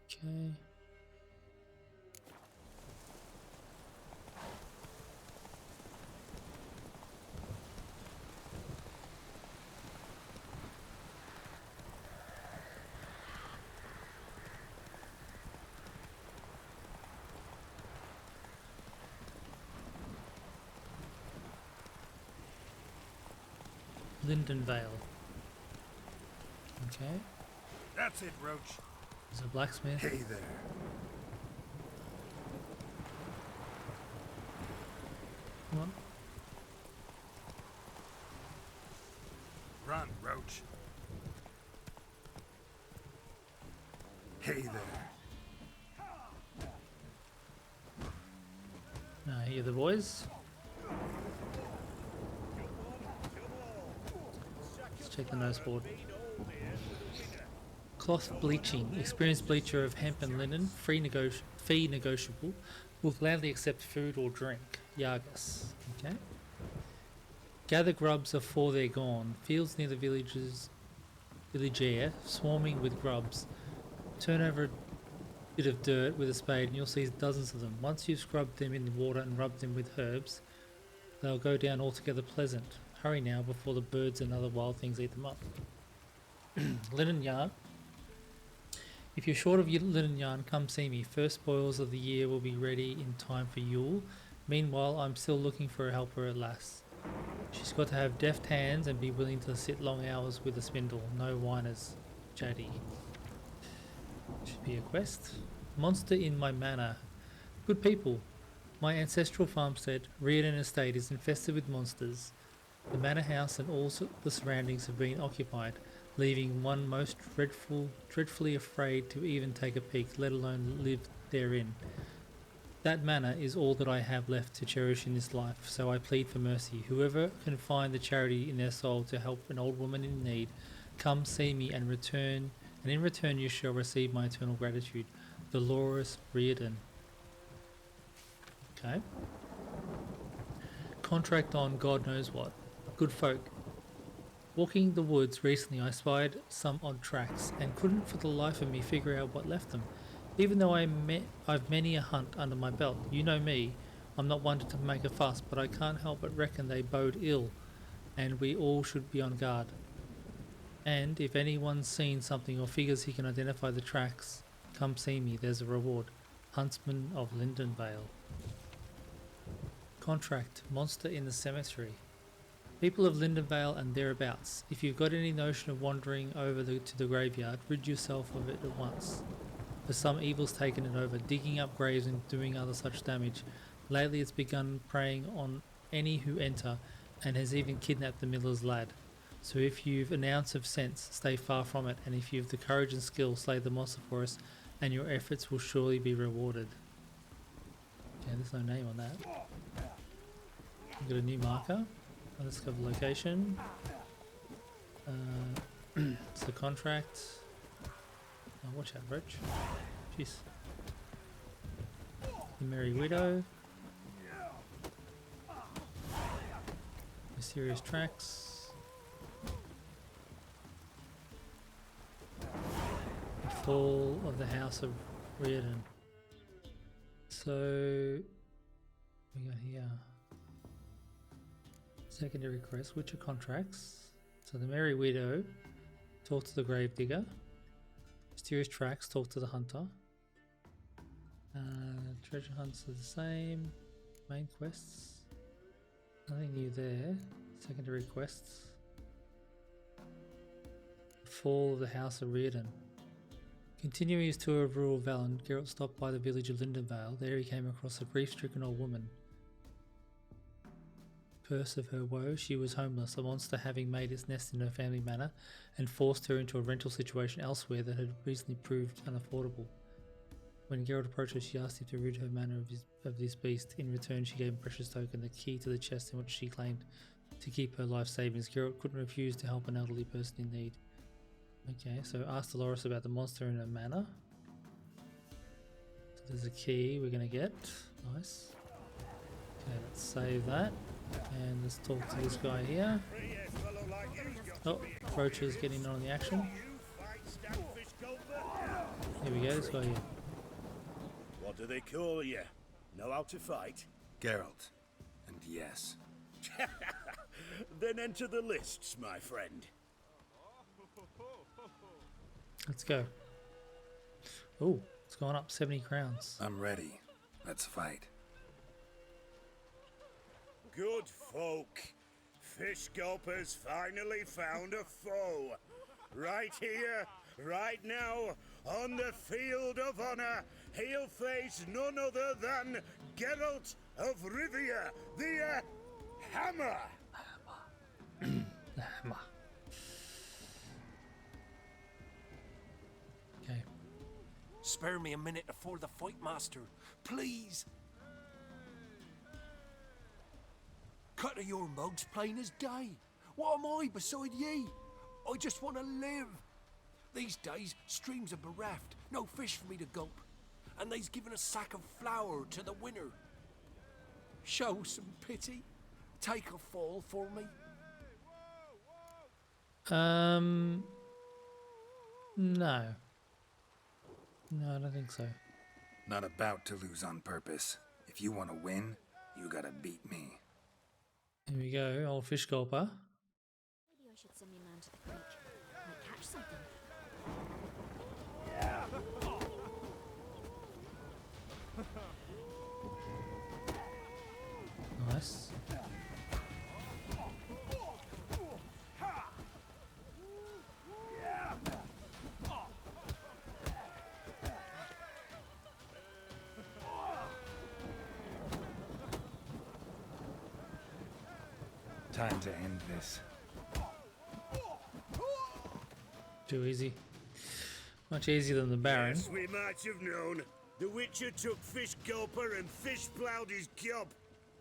Okay. Lindenvale. Okay. That's it, Roach. There's a blacksmith. Hey there. Come on. Run, Roach. Hey there. Now here the boys. Let's check the noticeboard. Cloth bleaching. Experienced bleacher of hemp and linen. Fee negotiable. Will gladly accept food or drink. Yargus. Okay. Gather grubs afore they're gone. Fields near the village air, swarming with grubs. Turn over a bit of dirt with a spade and you'll see dozens of them. Once you've scrubbed them in the water and rubbed them with herbs, they'll go down altogether pleasant. Hurry now before the birds and other wild things eat them up. Linen yarn. If you're short of your linen yarn, come see me. First spoils of the year will be ready in time for Yule. Meanwhile, I'm still looking for a helper at last. She's got to have deft hands and be willing to sit long hours with a spindle. No whiners. Jaddy. Should be a quest. Monster in my manor. Good people. My ancestral farmstead, Reardon Estate, is infested with monsters. The manor house and all the surroundings have been occupied, leaving one most dreadfully afraid to even take a peek, let alone live therein. That manor is all that I have left to cherish in this life, so I plead for mercy. Whoever can find the charity in their soul to help an old woman in need, come see me and in return you shall receive my eternal gratitude. Dolores Reardon. Okay. Contract on God knows what. Good folk. Walking the woods recently I spied some odd tracks and couldn't for the life of me figure out what left them. Even though I've many a hunt under my belt, you know me, I'm not one to make a fuss, but I can't help but reckon they bode ill, and we all should be on guard. And if anyone's seen something or figures he can identify the tracks, come see me, there's a reward. Huntsman of Lindenvale. Contract, monster in the cemetery. People of Lindenvale and thereabouts, if you've got any notion of wandering over to the graveyard, rid yourself of it at once. For some evil's taken it over, digging up graves and doing other such damage. Lately it's begun preying on any who enter, and has even kidnapped the miller's lad. So if you've an ounce of sense, stay far from it, and if you've the courage and skill, slay the monster for us, and your efforts will surely be rewarded. Okay, there's no name on that. We've got a new marker. I'll discover location. It's the contract. Oh, watch out, Roach. Jeez. The Merry Widow. Mysterious tracks. The fall of the House of Reardon. So we got here. Secondary quests, which are contracts. So the Merry Widow, talk to the Gravedigger. Mysterious tracks, talk to the Hunter. Treasure hunts are the same. Main quests, nothing new there. Secondary quests. The fall of the House of Reardon. Continuing his tour of rural Velen, Gert stopped by the village of Lindenvale. There he came across a grief-stricken old woman. Curse of her woe, she was homeless, a monster having made its nest in her family manor and forced her into a rental situation elsewhere that had recently proved unaffordable. When Gert approached her, she asked him to rid her manor of this beast. In return, she gave him a precious token, the key to the chest in which she claimed to keep her life savings. Gert couldn't refuse to help an elderly person in need. Okay, so ask Dolores about the monster in her manor. So there's a key we're going to get. Nice. Okay, let's save that. And let's talk to this guy here. Oh, Roach is getting on the action. Here we go, this guy here. What do they call you? Know how to fight? Geralt. And yes. Then enter the lists, my friend. Let's go. Oh, it's gone up 70 crowns. I'm ready. Let's fight. Good folk. Fishgulper's finally found a foe. Right here, right now, on the field of honor, he'll face none other than Geralt of Rivia, the Hammer. The hammer. Okay. Spare me a minute before the fight, master. Please. Cut of your mugs plain as day. What am I beside ye? I just want to live. These days, streams are bereft. No fish for me to gulp. And they's given a sack of flour to the winner. Show some pity. Take a fall for me. No. No, I don't think so. Not about to lose on purpose. If you want to win, you gotta beat me. Here we go, old Fishgulper. Maybe I should send my man to the creek. Might catch something. Nice. Time to end this. Too easy. Much easier than the Baron. Yes, we might have known. The Witcher took Fishgulper and fish-ploughed his gob.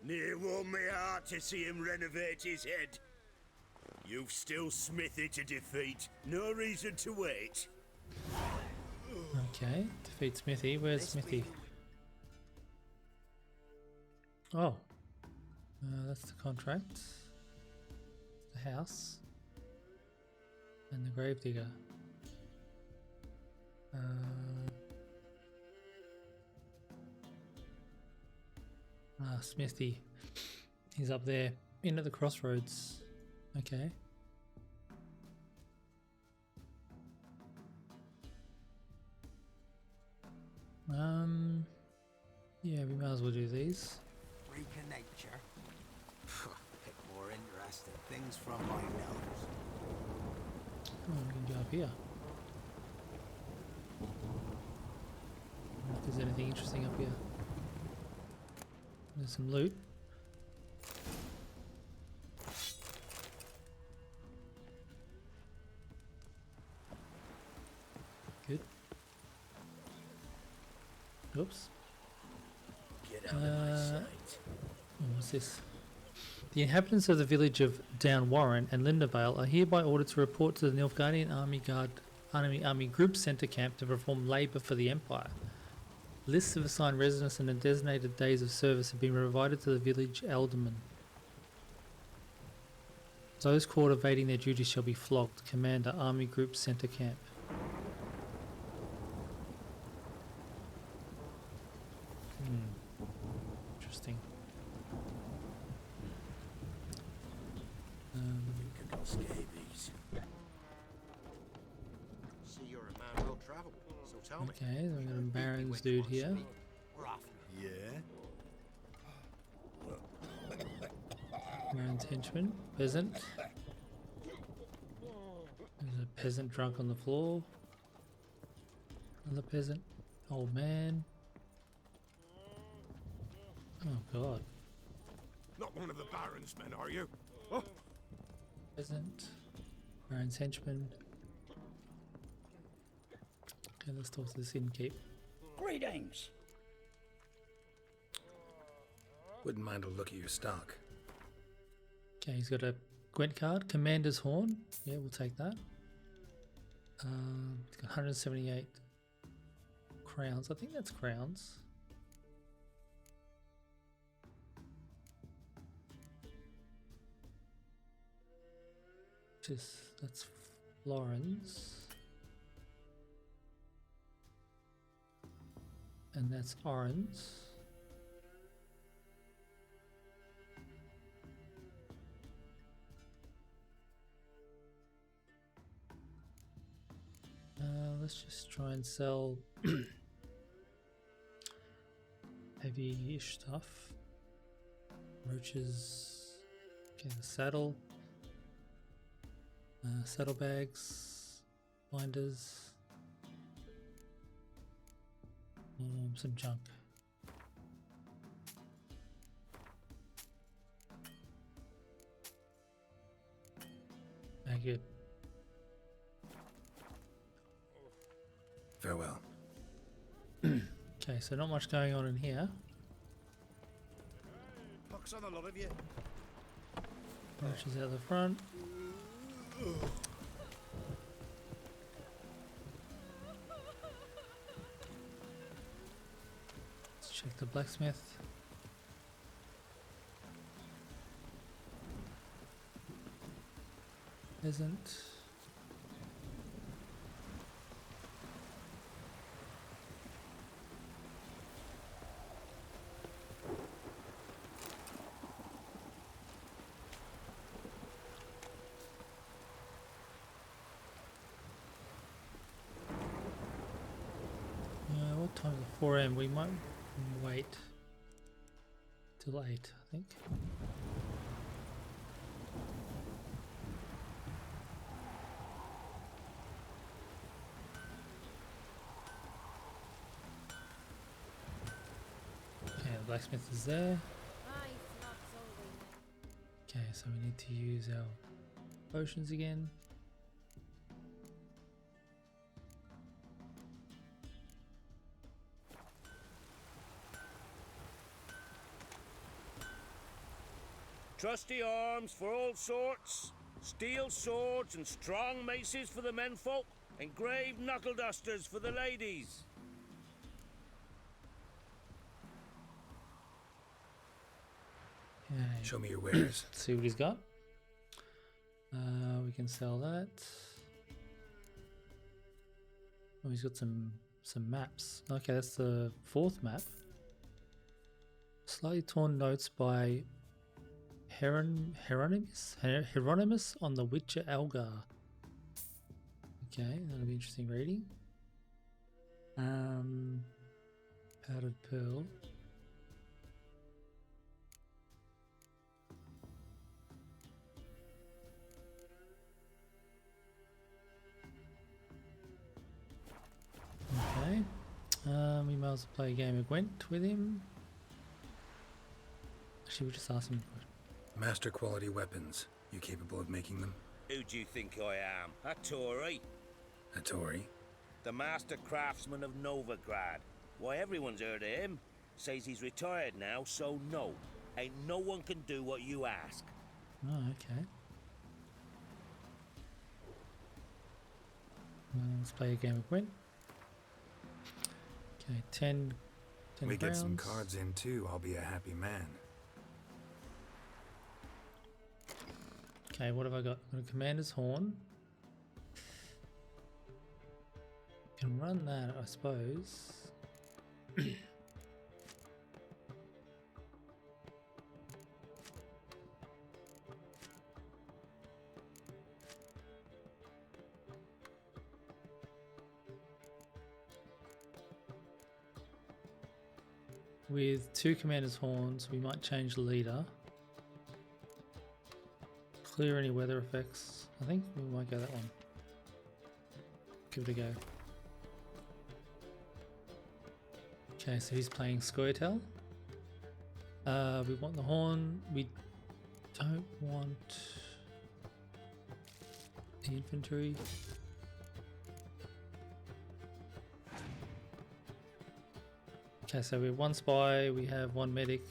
Near warmed me heart to see him renovate his head. You've still Smithy to defeat. No reason to wait. Okay, defeat Smithy. Where's Smithy? Oh. That's the contract. The house. And the gravedigger. Smithy. He's up there. In at the crossroads. Okay. Yeah, we might as well do these. Freak of nature. Pick more interesting things from my nose. Oh, we can go up here. I wonder if there's anything interesting up here. There's some loot. Good. Oops. Get out of my sight. What's this? The inhabitants of the village of Down Warren and Lindenvale are hereby ordered to report to the Nilfgaardian Army Group Centre Camp to perform labour for the Empire. Lists of assigned residents and the designated days of service have been provided to the village aldermen. Those caught evading their duties shall be flogged. Commander, Army Group Centre Camp. Interesting. You can go scabies. See, you're a man well travelled, so tell me. Okay, then we've got a Baron's dude here. We're off. Yeah? Baron's henchman. Peasant. There's a peasant drunk on the floor. Another peasant. Old man. Oh god. Not one of the Baron's men, are you? Oh, Peasant. Baron's henchman. Okay, let's talk to this innkeep. Greetings. Wouldn't mind a look at your stock. Okay, he's got a Qwent card. Commander's Horn. Yeah, we'll take that. He's got 178 crowns. I think that's crowns. That's florins. And that's orange. Let's just try and sell heavy-ish stuff. Roaches. Okay, the saddle. Saddlebags, binders, some junk. Very good. Farewell. Okay, so not much going on in here. Pox on a lot of you. Which is out the front. Let's check the blacksmith. Isn't. What time is it? 4 AM. We might wait till 8, I think. Okay, the blacksmith is there. Okay, so we need to use our potions again. Trusty arms for all sorts, steel swords and strong maces for the menfolk, engraved knuckle dusters for the ladies. Okay. Show me your wares. Let's see what he's got. We can sell that. Oh, he's got some maps. Okay, that's the 4th map. Slightly torn notes by Hieronymus on the Witcher Elgar. Okay, that'll be interesting reading. Powdered pearl. Okay. We might as well play a game of Qwent with him. Actually, we'll just ask him. Master quality weapons. You capable of making them? Who do you think I am? A Tory? A Tory? The master craftsman of Novigrad. Why, everyone's heard of him. Says he's retired now, so no. Ain't no one can do what you ask. Oh, okay. Let's play a game of Qwent. Okay, 10 we get some crowns. cards in too, I'll be a happy man. Okay, what have I got? I've got a Commander's Horn. Can run that, I suppose. With 2 Commander's Horns, we might change the leader. Clear any weather effects. I think we might go that one. Give it a go. Okay, so he's playing Scoia'tael. We want the horn. We don't want the infantry. Okay, so we have 1 spy, we have 1 medic.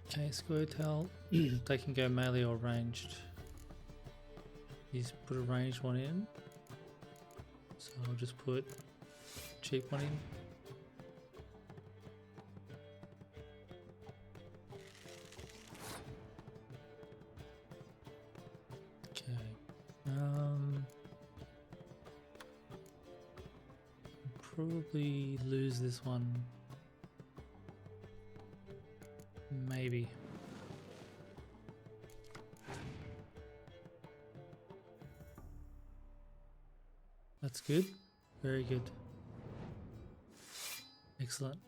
Okay, Scoia'tael. They can go melee or ranged. He's put a ranged one in. So I'll just put a cheap one in. Probably lose this one. Maybe. That's good. Very good. Excellent.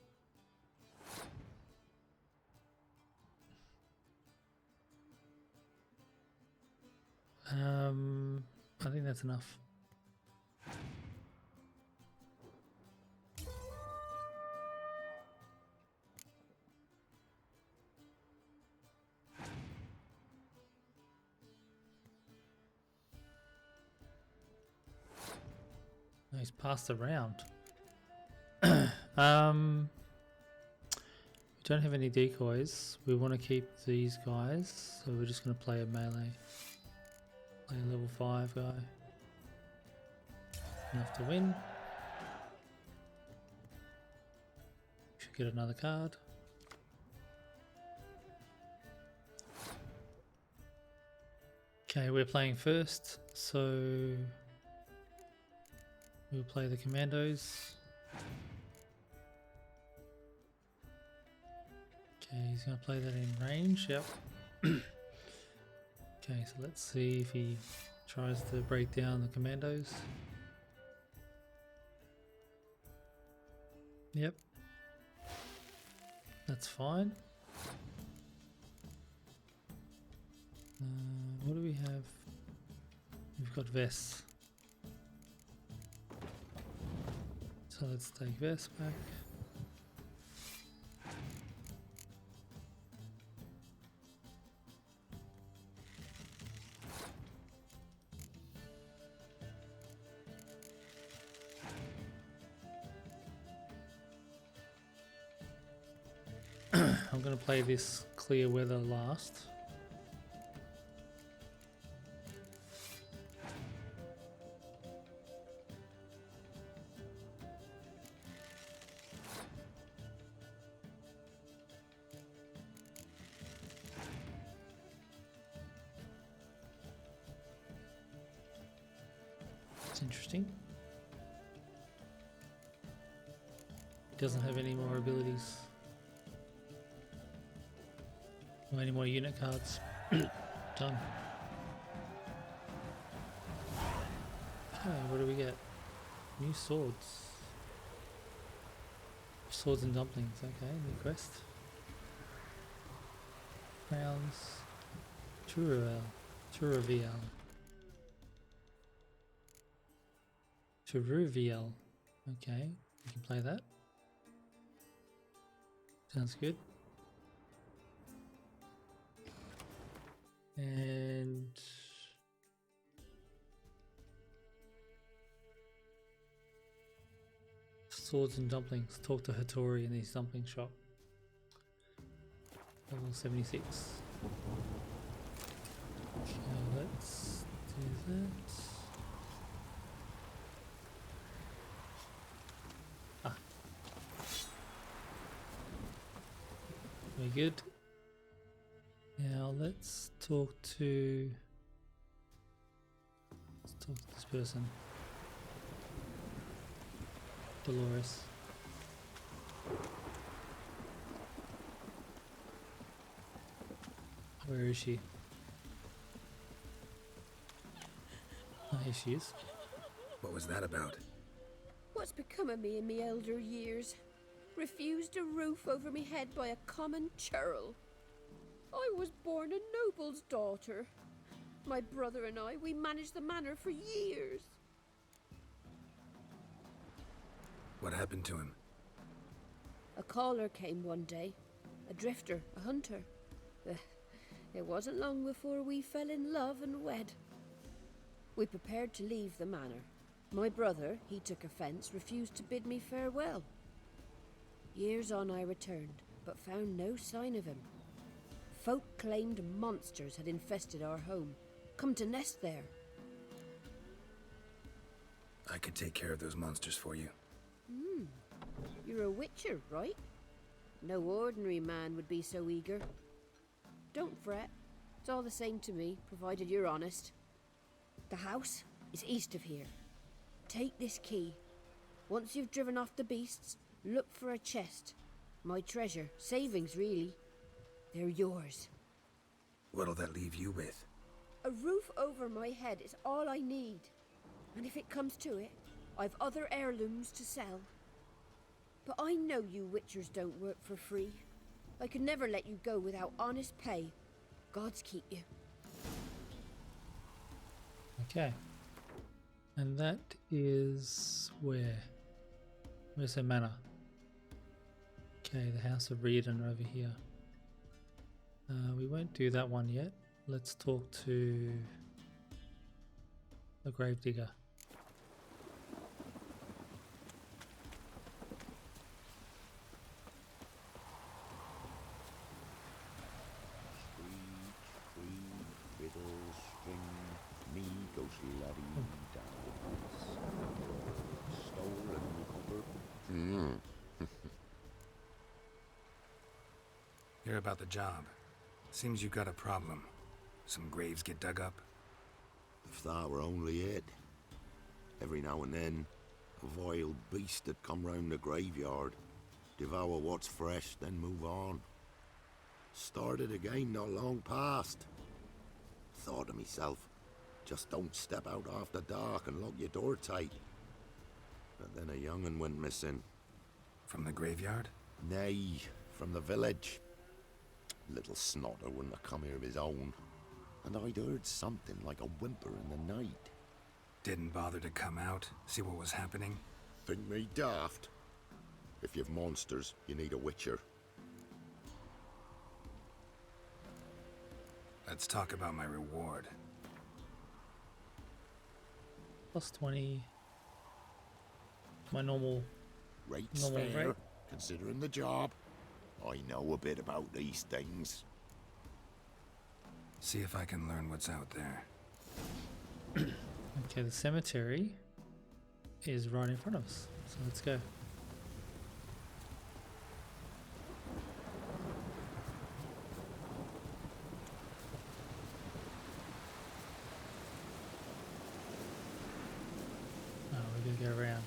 I think that's enough. He's passed around. We don't have any decoys. We want to keep these guys, so we're just going to play a melee. Play a level 5 guy. Enough to win. Should get another card. Okay, we're playing first, so we'll play the commandos. Okay, he's going to play that in range, yep. Okay, so let's see if he tries to break down the commandos. Yep. That's fine. What do we have? We've got vests. So let's take vests back. I'm going to play this clear weather last. It's interesting. He doesn't have any more abilities. Or any more unit cards. Done. Okay, what do we get? New swords. Swords and dumplings, okay, new quest. Crowns. Toruviel. Okay, you can play that. Sounds good. And swords and dumplings. Talk to Hattori in his dumpling shop. Level 76. Okay, let's do that. Ah. Very good. Now let's talk to this person. Dolores. Where is she? Oh, here she is. What was that about? What's become of me in me elder years? Refused a roof over me head by a common churl. I was born a noble's daughter. My brother and I, we managed the manor for years. What happened to him? A caller came one day. A drifter, a hunter. It wasn't long before we fell in love and wed. We prepared to leave the manor. My brother, he took offence, refused to bid me farewell. Years on I returned, but found no sign of him. Folk claimed monsters had infested our home, come to nest there. I could take care of those monsters for you. You're a witcher, right? No ordinary man would be so eager. Don't fret. It's all the same to me, provided you're honest. The house is east of here. Take this key. Once you've driven off the beasts, look for a chest. My treasure, savings really. They're yours. What'll that leave you with? A roof over my head is all I need. And if it comes to it, I've other heirlooms to sell. But I know you witchers don't work for free. I could never let you go without honest pay. Gods keep you. Okay. And that is where? Where's her manor? Okay, the House of Reardon over here. We won't do that one yet. Let's talk to the Gravedigger. Hear about the job. Seems you got a problem. Some graves get dug up. If that were only it. Every now and then, a vile beast that come round the graveyard, devour what's fresh, then move on. Started again not long past. Thought to myself, just don't step out after dark and lock your door tight. But then a young'un went missing. From the graveyard? Nay, from the village. Little snotter wouldn't have come here of his own. And I'd heard something like a whimper in the night. Didn't bother to come out, see what was happening? Think me daft? If you've monsters, you need a witcher. Let's talk about my reward. Plus 20. My normal Rate's normal fair, rate. considering the job. I know a bit about these things. See if I can learn what's out there. Okay, the cemetery is right in front of us. So let's go. Oh, we're gonna go around.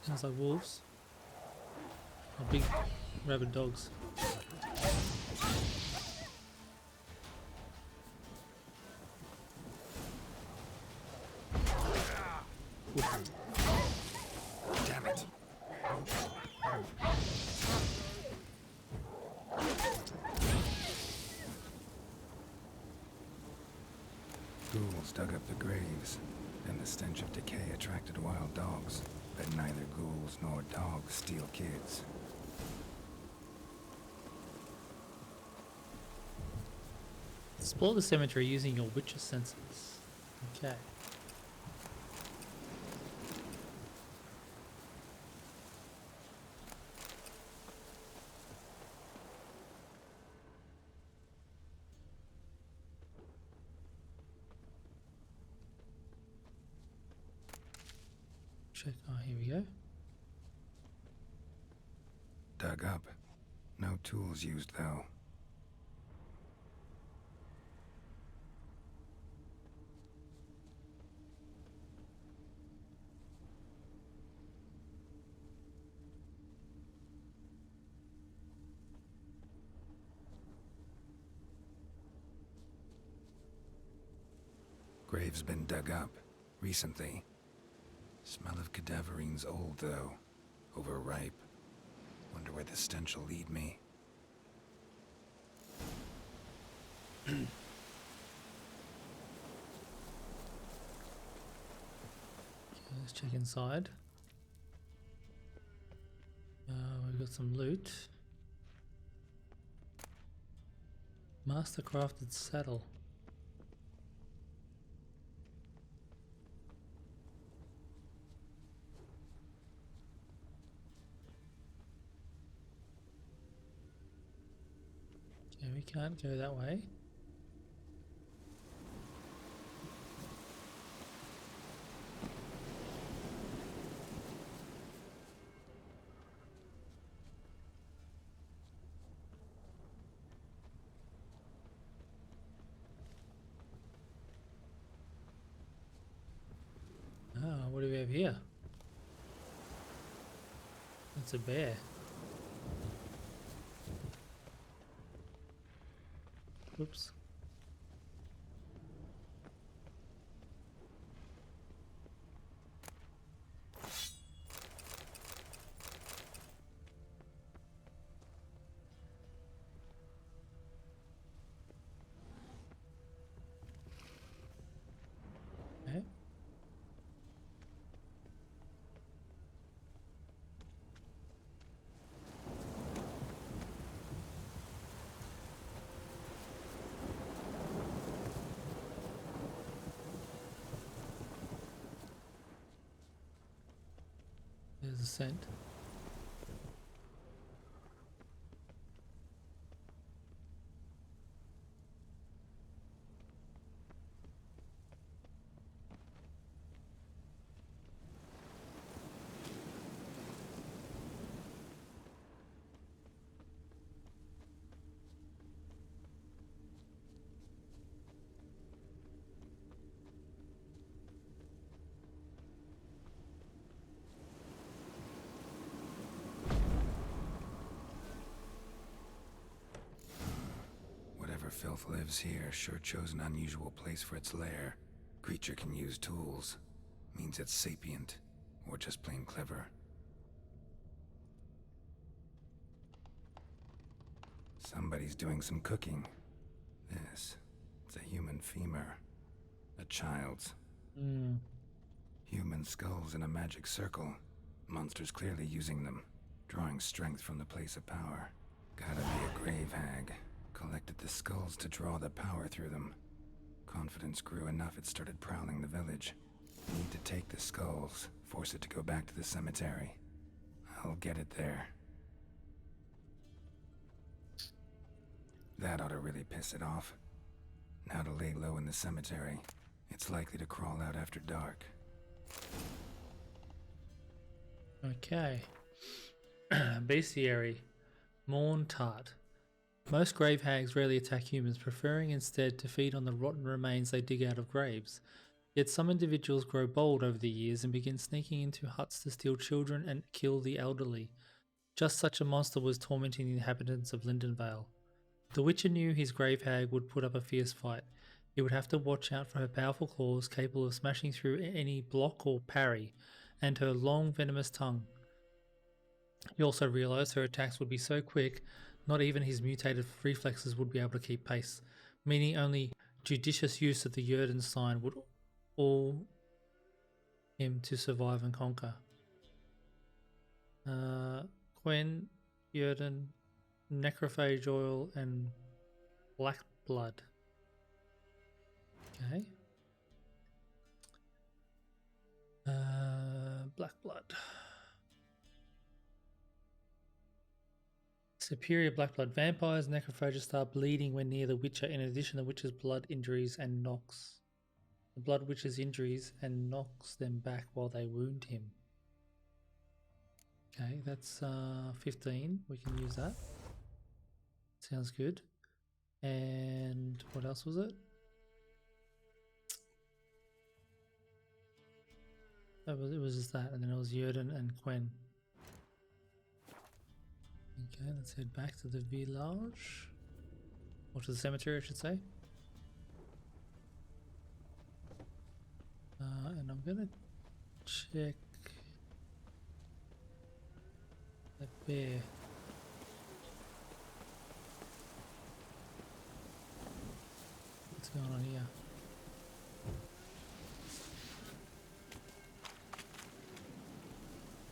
Sounds like wolves. Or big rabid dogs. Damn it. Ghouls dug up the graves, and the stench of decay attracted wild dogs. But neither ghouls nor dogs steal kids. Explore the cemetery using your witcher senses. Okay. Check. Oh, here we go. Dug up. No tools used, though. Grave's been dug up recently. Smell of cadaverine's old, though. Overripe. Wonder where the stench will lead me. Okay, let's check inside. We've got some loot. Mastercrafted saddle. Okay, we can't go that way. Oh, what do we have here? It's a bear. Oops. scent. Whatever filth lives here sure chose an unusual place for its lair. Creature can use tools. Means it's sapient, or just plain clever. Somebody's doing some cooking. It's a human femur. A child's. Human skulls in a magic circle. Monsters clearly using them. Drawing strength from the place of power. Gotta be a grave hag. Collected the skulls to draw the power through them. Confidence grew enough it started prowling the village. Need to take the skulls, force it to go back to the cemetery. I'll get it there. That ought to really piss it off. Now to lay low in the cemetery. It's likely to crawl out after dark. Okay. Bestiary. Mourntart. Most grave hags rarely attack humans, preferring instead to feed on the rotten remains they dig out of graves. Yet some individuals grow bold over the years and begin sneaking into huts to steal children and kill the elderly. Just such a monster was tormenting the inhabitants of Lindenvale. The Witcher knew his grave hag would put up a fierce fight. He would have to watch out for her powerful claws capable of smashing through any block or parry, and her long venomous tongue. He also realised her attacks would be so quick, not even his mutated reflexes would be able to keep pace, meaning only judicious use of the Reardon sign would all him to survive and conquer. Qwent, Reardon, necrophage oil, and black blood. Okay. Black blood. Superior black blood. Vampires and necrophages start bleeding when near the Witcher, in addition to the Witcher's blood injuries and knocks. The blood Witcher's injuries and knocks them back while they wound him. Okay, that's 15. We can use that. Sounds good. And what else was it? It was just that, and then it was Reardon and Qwent. Okay, let's head back to the village. Or to the cemetery, I should say. And I'm gonna check that bear. What's going on here?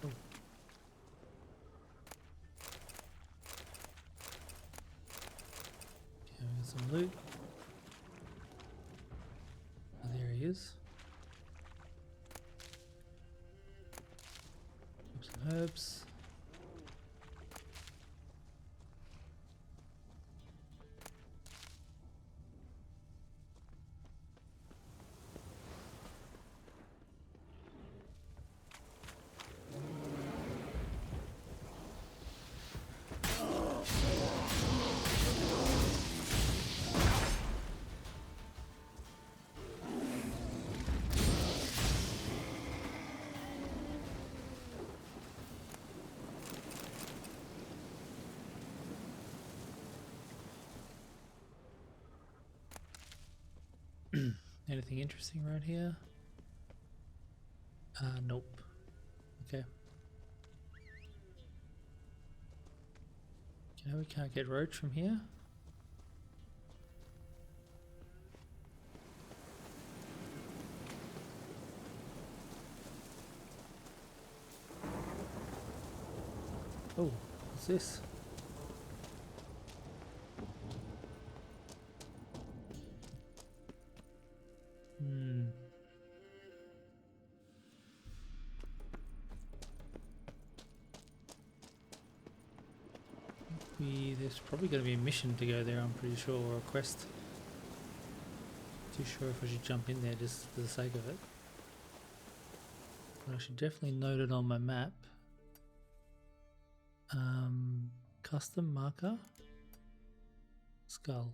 Oh. Okay, we got some loot. Oh, there he is. Some herbs. Anything interesting right here? Nope. Okay. Okay, we can't get roach from here. Oh, what's this? There's probably going to be a mission to go there, I'm pretty sure, or a quest. Too sure if I should jump in there just for the sake of it. But I should definitely note it on my map. Custom marker. Skull.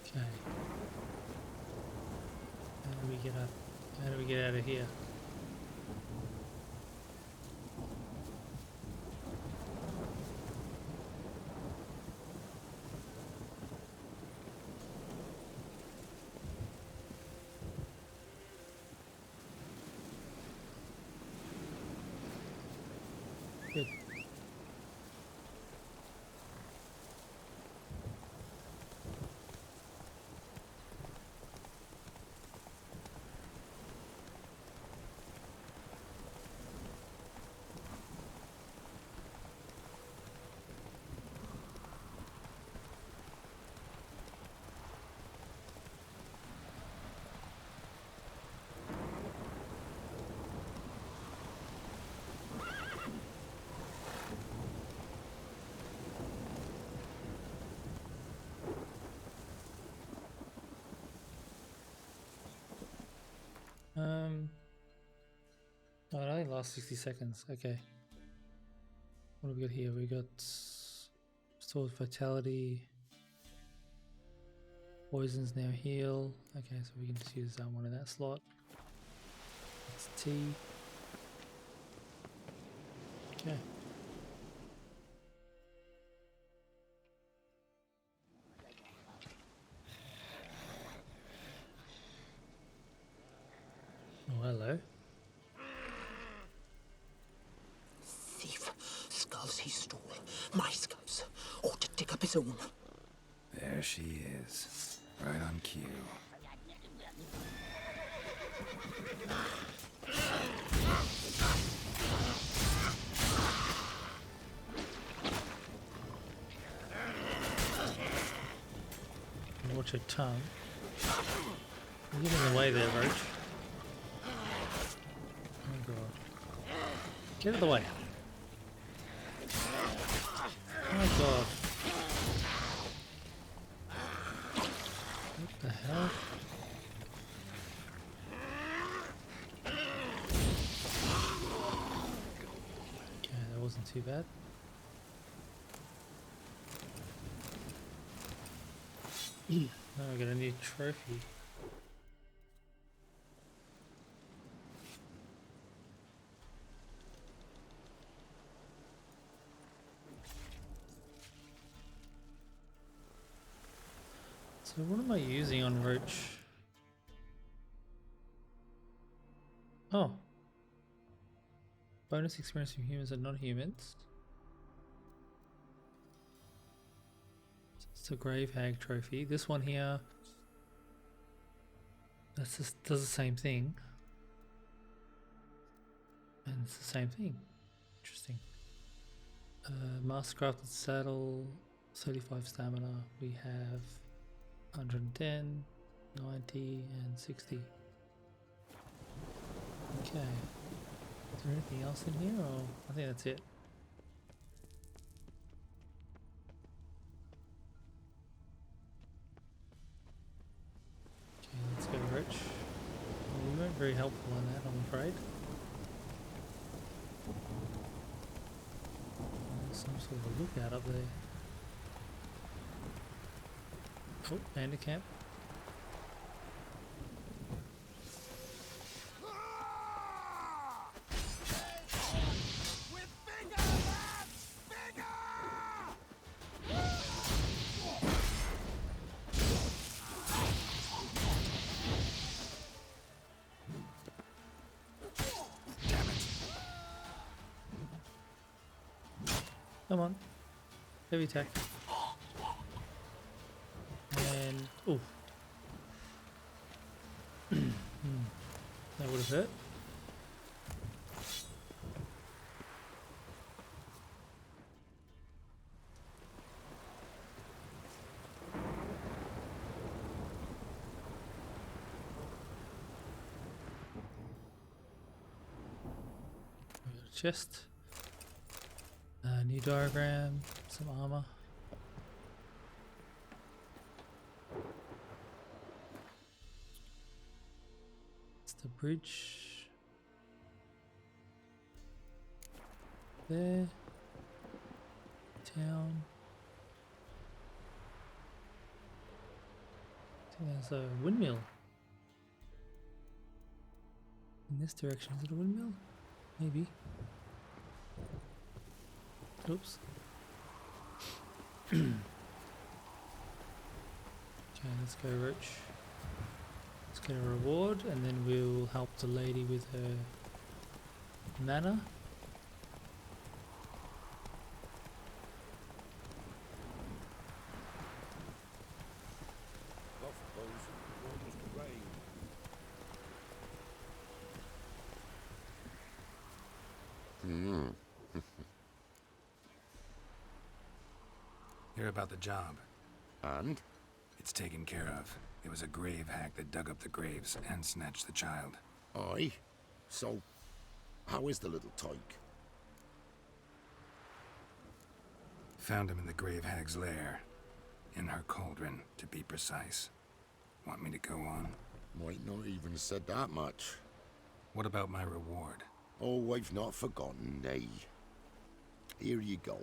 Okay. How do we get up? How do we get out of here? Good. Oh, it only lasts 60 seconds. Okay. What have we got here? We got Restored Vitality. Poisons now heal. Okay, so we can just use one in that slot. It's T. Okay. Oh, hello. Thief. Skulls he stole. My skulls. Ought to dig up his own. There she is. Right on cue. Watch your tongue. You're getting away there, Roach. Oh god. Get out of the way. Oh god. What the hell? Okay, that wasn't too bad. Now I got a new trophy. So what am I using on Roach? Oh. Bonus experience from humans and non-humans. It's a Grave Hag trophy. This one here, that's just does the same thing. And it's the same thing. Interesting. Mastercrafted saddle, 35 stamina. We have 110, 90, and 60. Okay. Is there anything else in here, or I think that's it. Okay, let's go, Rich. Well, we weren't very helpful on that, I'm afraid. There's some sort of a lookout up there. Oh, bandit camp. Come on. Heavy attack. And oh. That would have hurt. chest. New diagram, some armor. It's the bridge. There. Town. I think there's a windmill. In this direction, is it a windmill? Maybe. Oops. Okay, let's go Roach. Let's get a reward and then we'll help the lady with her mana. Hear about the job. And? It's taken care of. There was a grave hack that dug up the graves and snatched the child. Aye. So, how is the little tyke? Found him in the grave hag's lair. In her cauldron, to be precise. Want me to go on? Might not even said that much. What about my reward? Oh, I've not forgotten, nay. Here you go.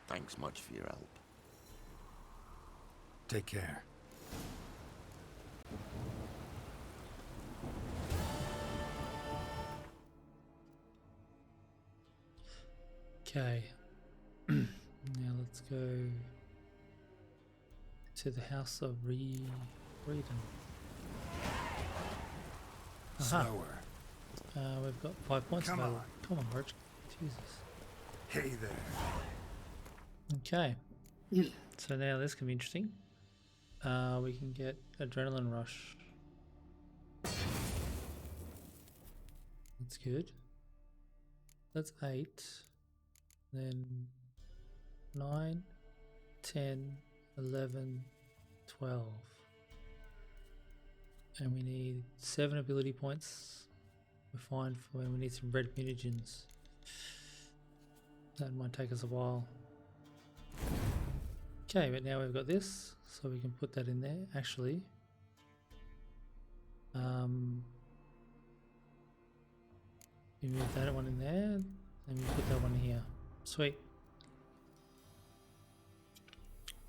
Thanks much for your help. Take care. Okay. Now let's go to the house of Reardon. Slower. We've got 5 points. Come on. Come on, Roach. Jesus. Hey there. Okay. So now this can be interesting. We can get Adrenaline Rush. That's good. That's 8. Then 9, 10, 11, 12. And we need 7 ability points. We're fine for when we need some red mutagens. That might take us a while. Okay, but now we've got this, so we can put that in there. Actually, we move that one in there, and we put that one here. Sweet.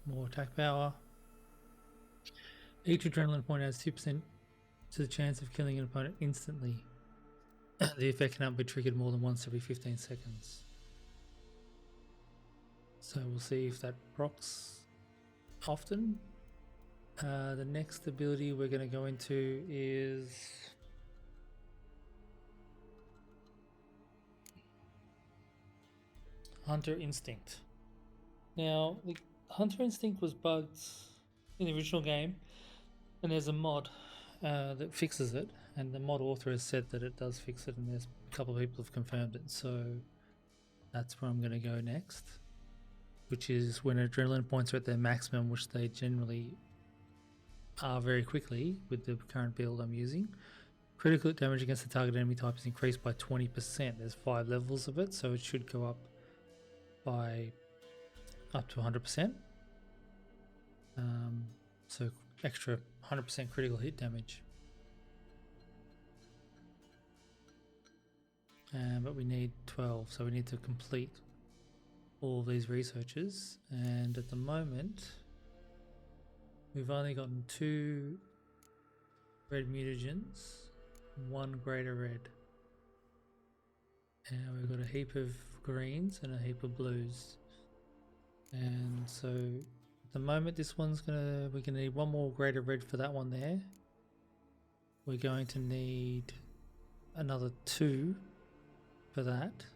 More attack power. Each adrenaline point adds 2% to the chance of killing an opponent instantly. The effect cannot be triggered more than once every 15 seconds. So we'll see if that procs often. The next ability we're going to go into is Hunter Instinct. Now, the Hunter Instinct was bugged in the original game, and there's a mod that fixes it, and the mod author has said that it does fix it, and there's a couple of people have confirmed it, so that's where I'm going to go next, which is when adrenaline points are at their maximum, which they generally are very quickly with the current build I'm using. Critical damage against the target enemy type is increased by 20%. There's 5 levels of it, so it should go up by up to 100%. So extra 100% critical hit damage. But we need 12, so we need to complete all these researches, and at the moment we've only gotten 2 red mutagens, 1 greater red, and we've got a heap of greens and a heap of blues. And so at the moment this one's we're gonna need 1 more greater red for that one there. We're going to need another 2 for that.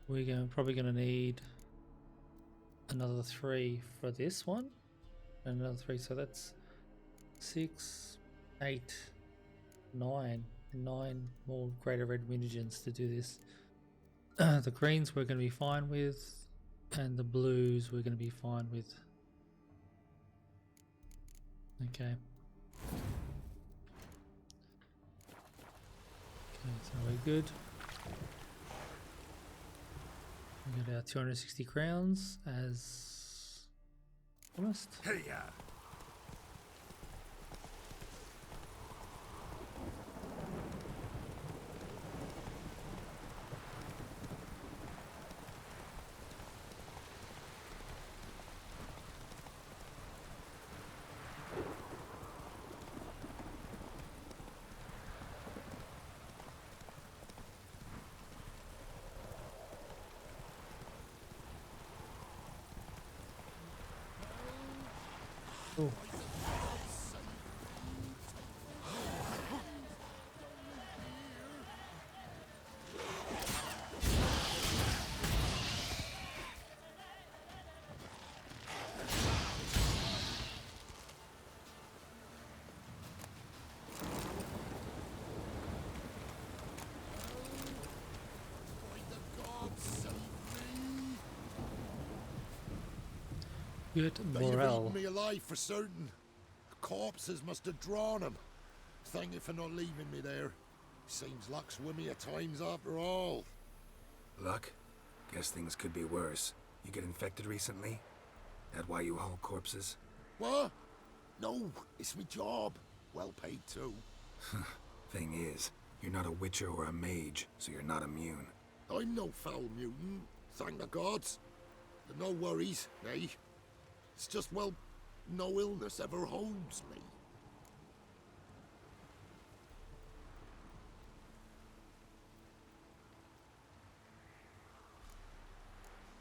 We're probably going to need another 3 for this one, and another 3, so that's 6, 8, 9 more greater red mutagens to do this. The greens we're going to be fine with, and the blues we're going to be fine with. Okay. Okay, so we're good. We got our 260 crowns as promised. Hey, yeah. Oh. Good They've Borel. eaten me alive for certain. Corpses must have drawn him. Thank you for not leaving me there. Seems luck's with me at times after all. Luck? Guess things could be worse. You get infected recently? That why you haul corpses? What? No, it's my job. Well paid too. Thing is, you're not a witcher or a mage, so you're not immune. I'm no foul mutant, thank the gods. But no worries, eh? It's just, well, no illness ever holds me.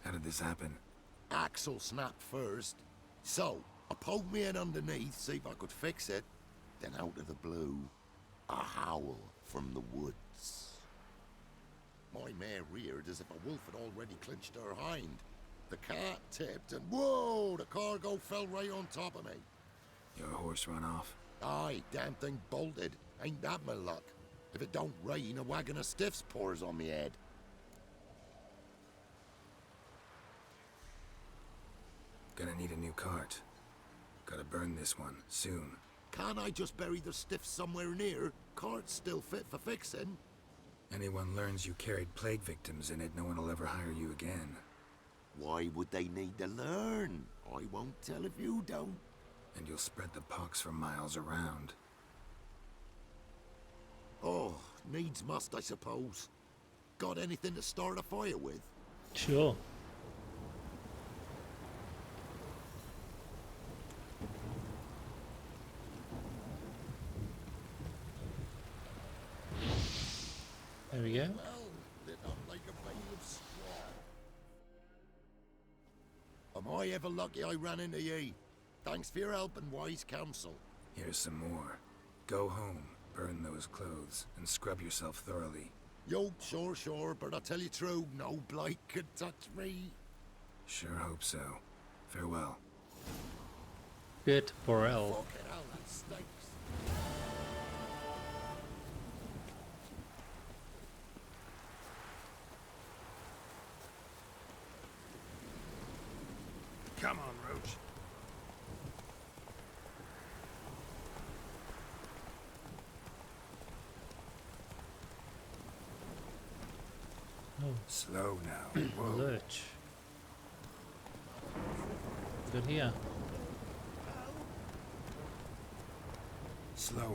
How did this happen? Axle snapped first. So, I poked me in underneath, see if I could fix it. Then out of the blue, a howl from the woods. My mare reared as if a wolf had already clinched her hind. The cart tipped and whoa, the cargo fell right on top of me. Your horse run off? Aye, damn thing bolted. Ain't that my luck? If it don't rain, a wagon of stiffs pours on me head. Gonna need a new cart. Gotta burn this one, soon. Can't I just bury the stiffs somewhere near? Cart's still fit for fixing. Anyone learns you carried plague victims in it, no one will ever hire you again. Why would they need to learn? I won't tell if you don't. And you'll spread the pox for miles around. Oh, needs must, I suppose. Got anything to start a fire with? Sure. There we go. Well, lit up like a bale of straw. Am I ever lucky I ran into ye? Thanks for your help and wise counsel. Here's some more. Go home, burn those clothes, and scrub yourself thoroughly. Yo, sure, but I tell you true, no blight could touch me. Sure hope so. Farewell. Good Borel. Fucking hell, that stinks. Come on, Roach. Oh, Slow now. Whoa. lurch. Good here. Slower.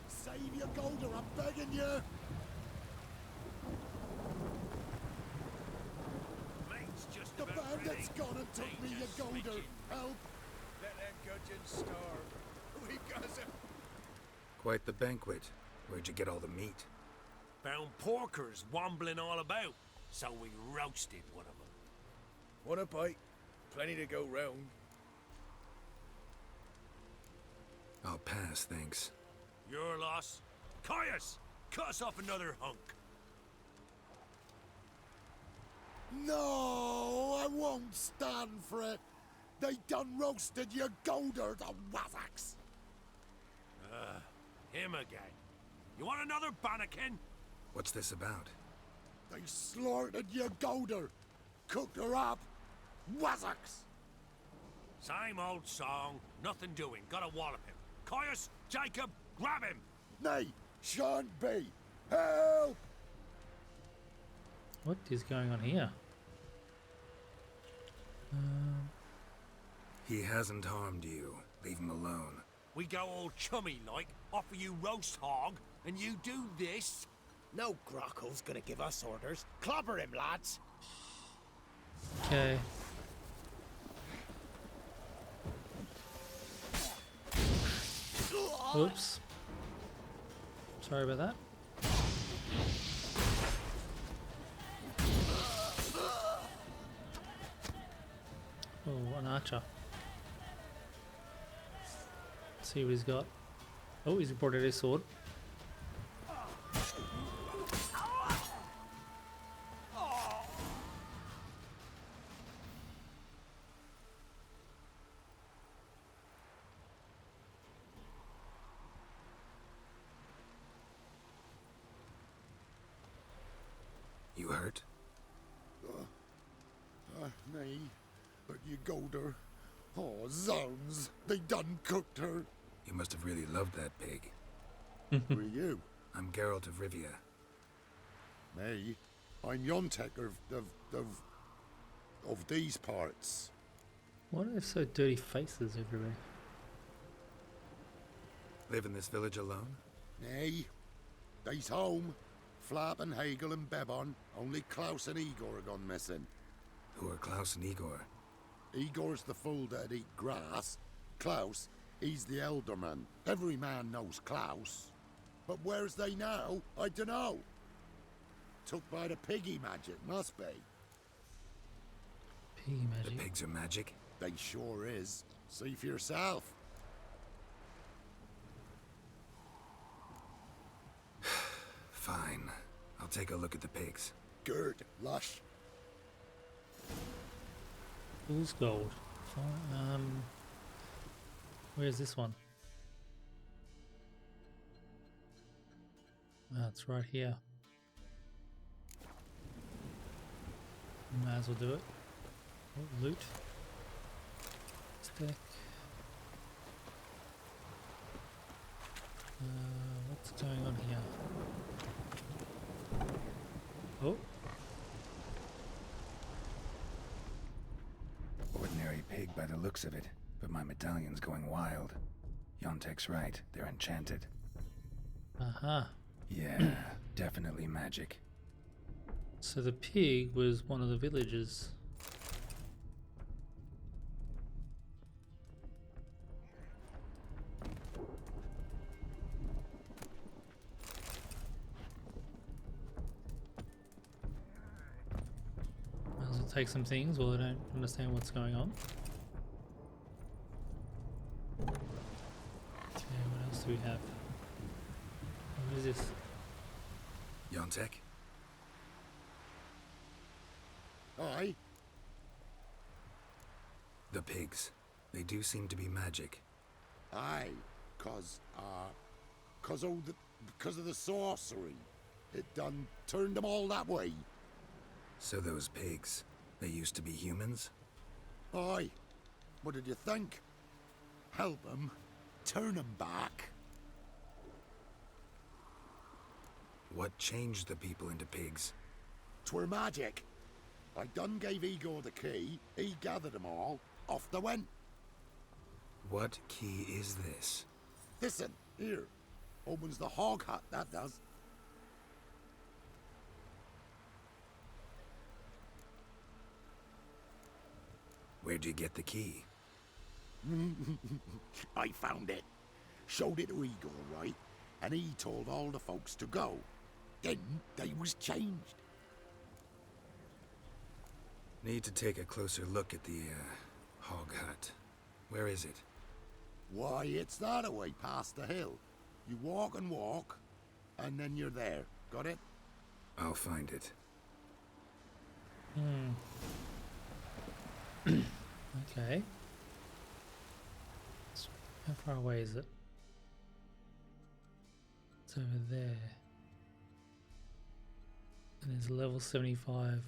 Save your golder, I'm begging you. Mate's just The about bandits ready. gone and took me, you golder. Help. Let them gudgeons starve. We got them. Quite the banquet. Where'd you get all the meat? Found porkers wambling all about, so we roasted one of them. Want a bite? Plenty to go round. I'll pass, thanks. Your loss. Caius, cut us off another hunk. No, I won't stand for it. They done roasted your golder, the wazzocks. Him again. You want another bannikin? What's this about? They slaughtered your golder. Cooked her up. Wazzocks. Same old song. Nothing doing. Gotta wallop him. Caius, Jacob, grab him. Nay, shan't be. Help! What is going on here? He hasn't harmed you. Leave him alone. We go all chummy like, offer you roast hog, and you do this? No Grockle's gonna give us orders. Clobber him, lads! Okay. Oops. Sorry about that. Oh, an archer. Let's see what he's got. Oh, he's brought out his sword. You hurt? Me. But you gold her. Oh, zounds. They done cooked her. You must have really loved that pig. Who are you? I'm Geralt of Rivia. Me? I'm Yontek of these parts. Why do they have so dirty faces everywhere? Live in this village alone? Nay. They's home. Flap and Hagel and Bebon. Only Klaus and Igor are gone missing. Who are Klaus and Igor? Igor's the fool that'd eat grass. Klaus, he's the elderman. Every man knows Klaus. But where's they now? I dunno. Took by the piggy magic, must be. Piggy magic? The pigs are magic? They sure is. See for yourself. Fine. I'll take a look at the pigs. Gert, lush. Fool's gold. Where's this one? It's right here. Might as well do it. Oh, loot. Stack. What's going on here? Oh. Ordinary pig by the looks of it, but my medallion's going wild. Yontek's right, they're enchanted. Aha. Yeah, definitely magic. So the pig was one of the villagers. Might as well take some things while I don't understand what's going on. Okay, what else do we have? What is this? Yontek? Aye. The pigs. They do seem to be magic. Aye. Cause of the sorcery. It done turned them all that way. So those pigs, they used to be humans? Aye. What did you think? Help them, turn them back. What changed the people into pigs? 'Twere magic. I done gave Igor the key, he gathered them all, off they went. What key is this? Listen, here. Opens the Hog Hut, that does. Where'd you get the key? I found it. Showed it to Igor, right? And he told all the folks to go. Then they was changed. Need to take a closer look at the, Hog Hut. Where is it? Why, it's that away past the hill. You walk and walk, and then you're there. Got it? I'll find it. Okay. So how far away is it? It's over there. And there's level 75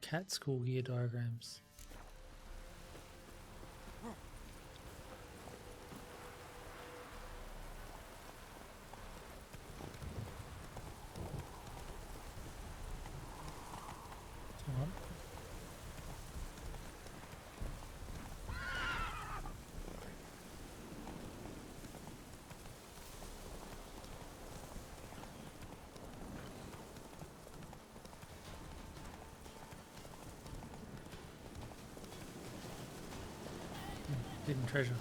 cat school gear diagrams. Come on. Hidden treasure.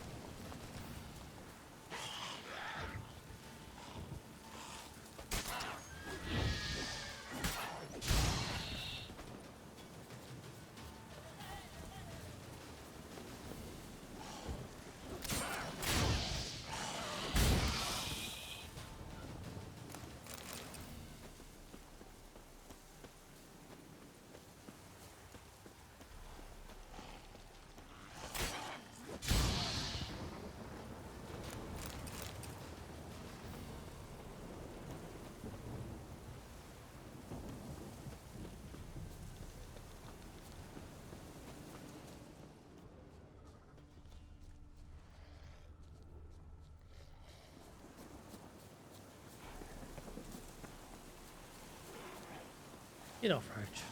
Get off, Roach.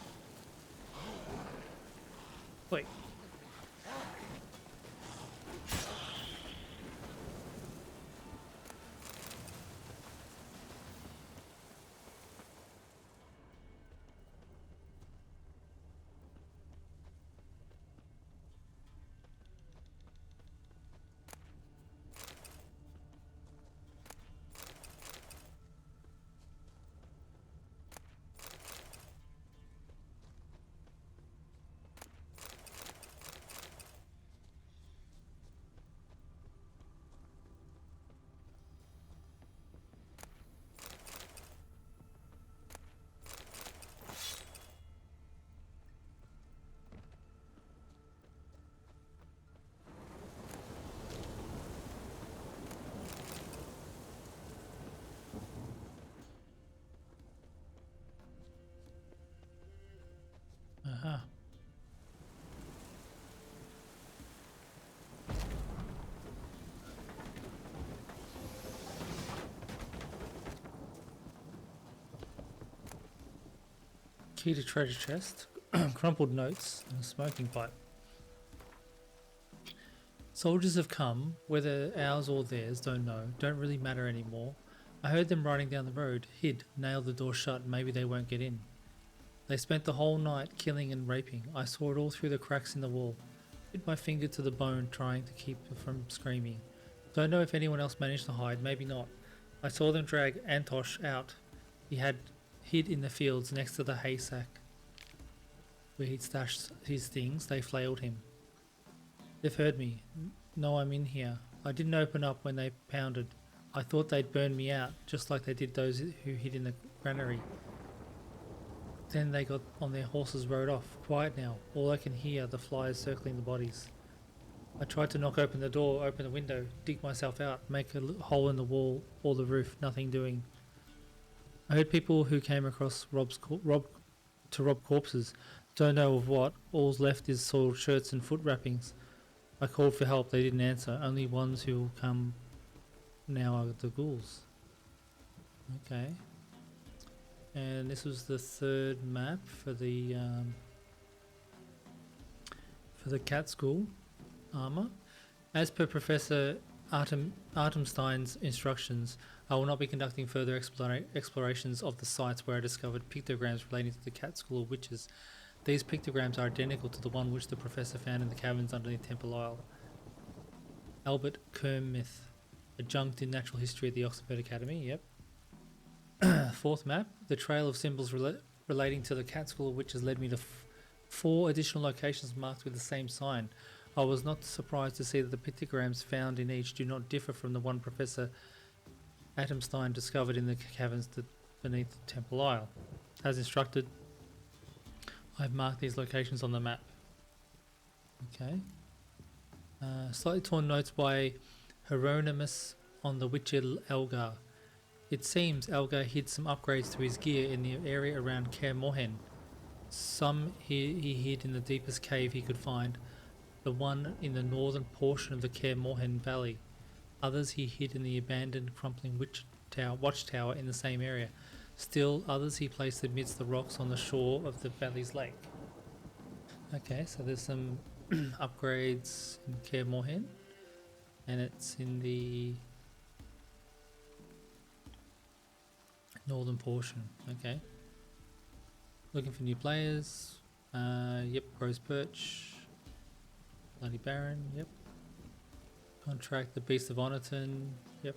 Wait. Aha. Key to treasure chest, crumpled notes, and a smoking pipe. Soldiers have come, whether ours or theirs, don't know, don't really matter anymore. I heard them riding down the road, hid, nailed the door shut, maybe they won't get in. They spent the whole night killing and raping. I saw it all through the cracks in the wall. Hit my finger to the bone trying to keep her from screaming. Don't know if anyone else managed to hide, maybe not. I saw them drag Antosh out. He had hid in the fields next to the haystack where he'd stashed his things. They flailed him. They've heard me. No, I'm in here. I didn't open up when they pounded. I thought they'd burn me out, just like they did those who hid in the granary. Then they got on their horses, rode off. Quiet now. All I can hear, the flies circling the bodies. I tried to knock open the door, open the window, dig myself out, make a hole in the wall or the roof, nothing doing. I heard people who came across to rob corpses. Don't know of what. All's left is soiled shirts and foot wrappings. I called for help, they didn't answer. Only ones who will come now are the ghouls. Okay. And this was the third map for the cat school armor. As per Professor Artemstein's instructions, I will not be conducting further explorations of the sites where I discovered pictograms relating to the cat school of witches. These pictograms are identical to the one which the professor found in the caverns underneath Temple Isle. Adalbert Kermith, adjunct in natural history at the Oxford Academy. Yep. Fourth map, the trail of symbols relating to the cat school of witches led me to 4 additional locations marked with the same sign. I was not surprised to see that the pictograms found in each do not differ from the one Professor Artemstein discovered in the caverns beneath Temple Isle. As instructed, I've marked these locations on the map. Okay. Slightly torn notes by Hieronymus on the Witcher Elgar. It seems Elgar hid some upgrades to his gear in the area around Kermith. Some he hid in the deepest cave he could find, the one in the northern portion of the Kermith Valley. Others he hid in the abandoned crumbling watchtower in the same area. Still others he placed amidst the rocks on the shore of the valley's lake. Okay, so there's some upgrades in Kermith, and it's in the northern portion. Okay. Looking for new players. Yep, Crow's Perch. Bloody Baron, yep. Contract the Beast of Oniton. Yep.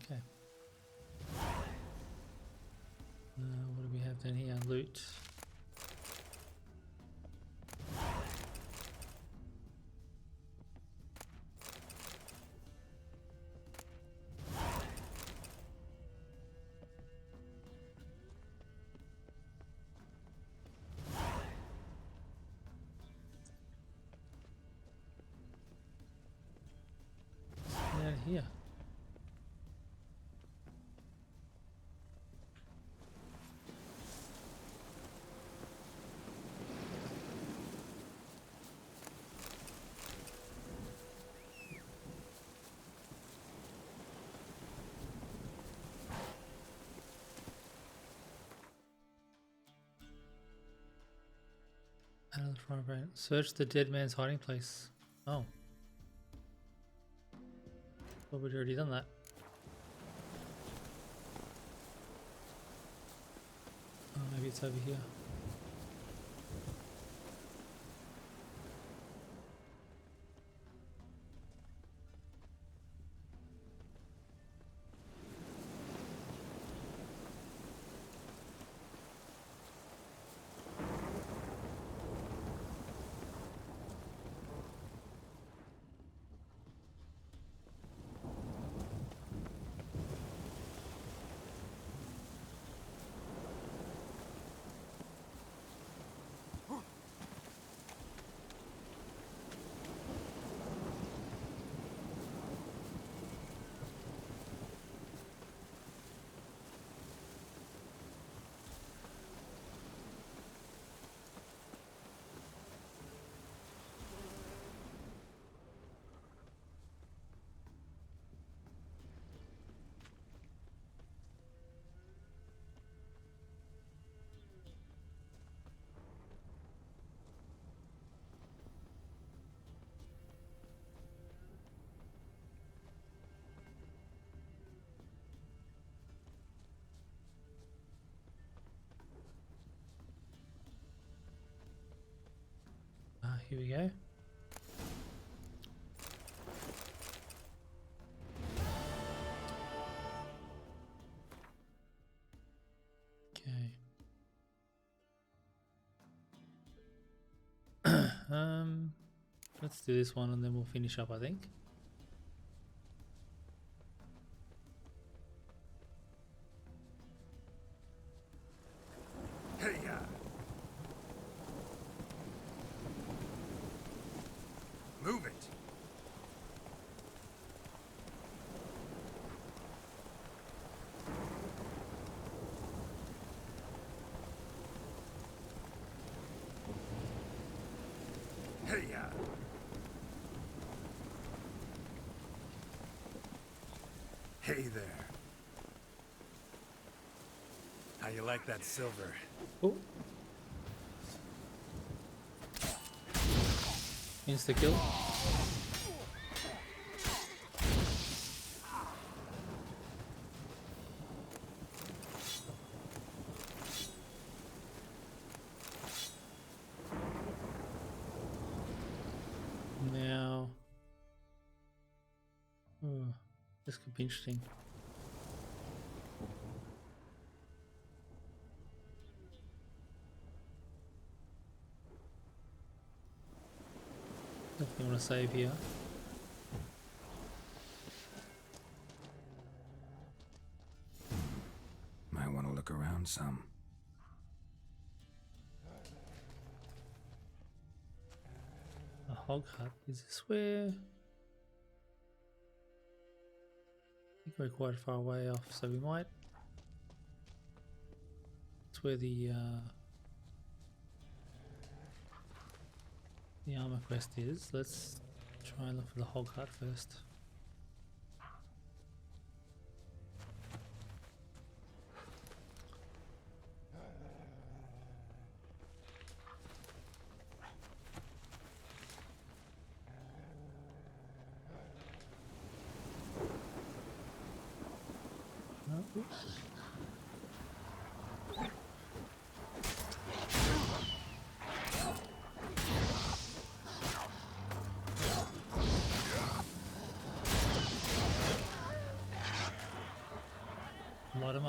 Okay. What do we have down here? Loot. Down here. Out of the front range. Search the dead man's hiding place. Oh. Well, we'd already done that. Oh, maybe it's over here. Here we go. Okay. Let's do this one and then we'll finish up, I think. Move it! Hey-ya! Hey there. How you like that silver? Oh. Insta kill. Now, this could be interesting. Definitely want to save here. Might want to look around some. A hog hut. Is this where? I think we're quite far away off, so we might. It's where the armor quest is. Let's try and look for the hog hut first. Oh, oops.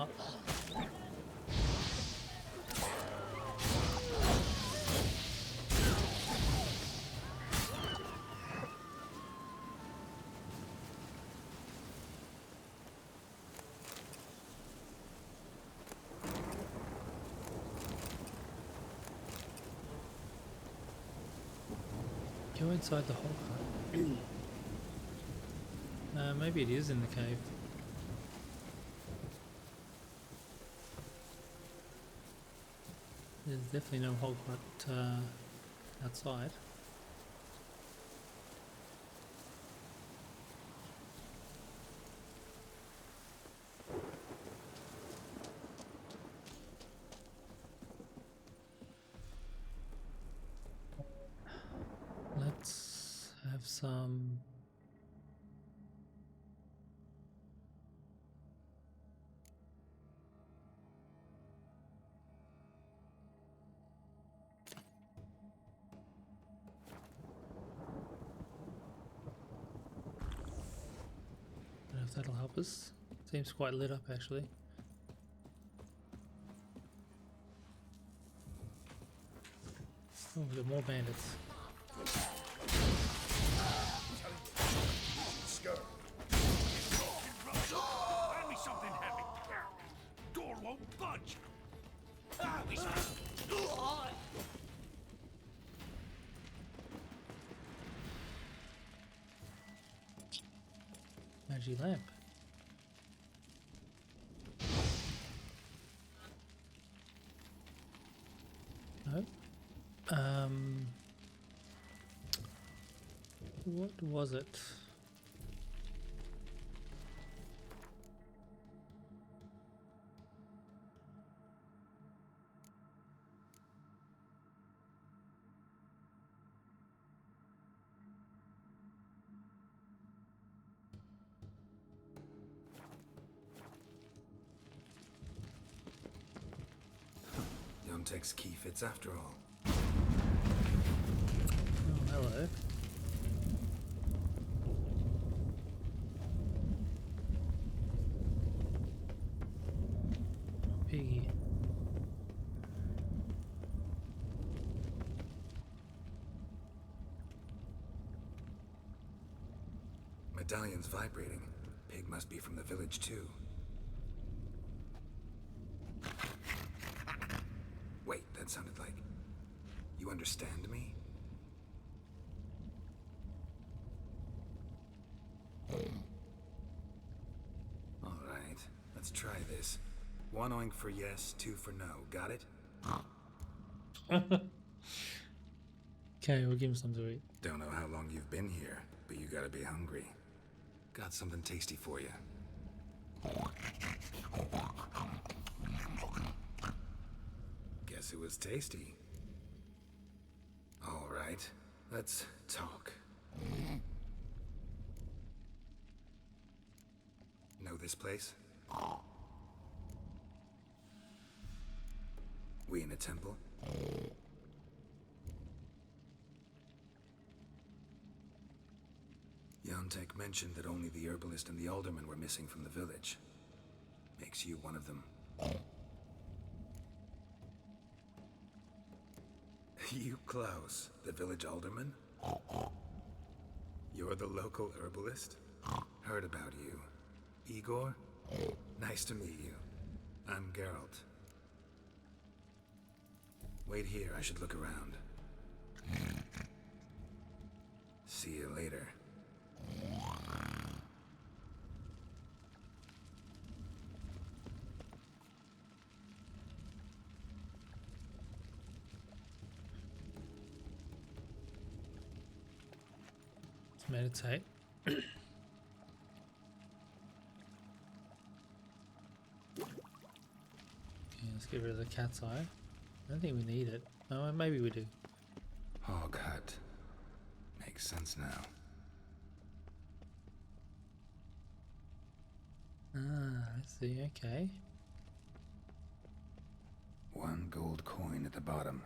up. Go inside the Hog Hut. Maybe it is in the cave. There's definitely no Hog Hut outside. Let's have some. I don't know if that'll help us. Seems quite lit up actually. Oh, we've got more bandits. Hand me something heavy. Door won't budge. Magic lamp. No. What was it? Yontek's key fits after all. Oh, hello. Piggy. Medallion's vibrating. Pig must be from the village too. Wait, that sounded like... You understand me? Alright, let's try this. 1 oink for yes, 2 for no. Got it? Okay, we'll give him something to eat. Don't know how long you've been here, but you gotta be hungry. Got something tasty for you. Guess it was tasty. All right, let's talk. Know this place? We in a temple? Yontek mentioned that only the herbalist and the alderman were missing from the village. Makes you one of them. You, Klaus, the village alderman? You're the local herbalist? Heard about you. Igor? Nice to meet you. I'm Geralt. Wait here, I should look around. See you later. Let's meditate. Okay, let's get rid of the cat's eye. I don't think we need it. Oh, maybe we do. Hog Hut. Makes sense now. Ah, I see, okay. 1 gold coin at the bottom.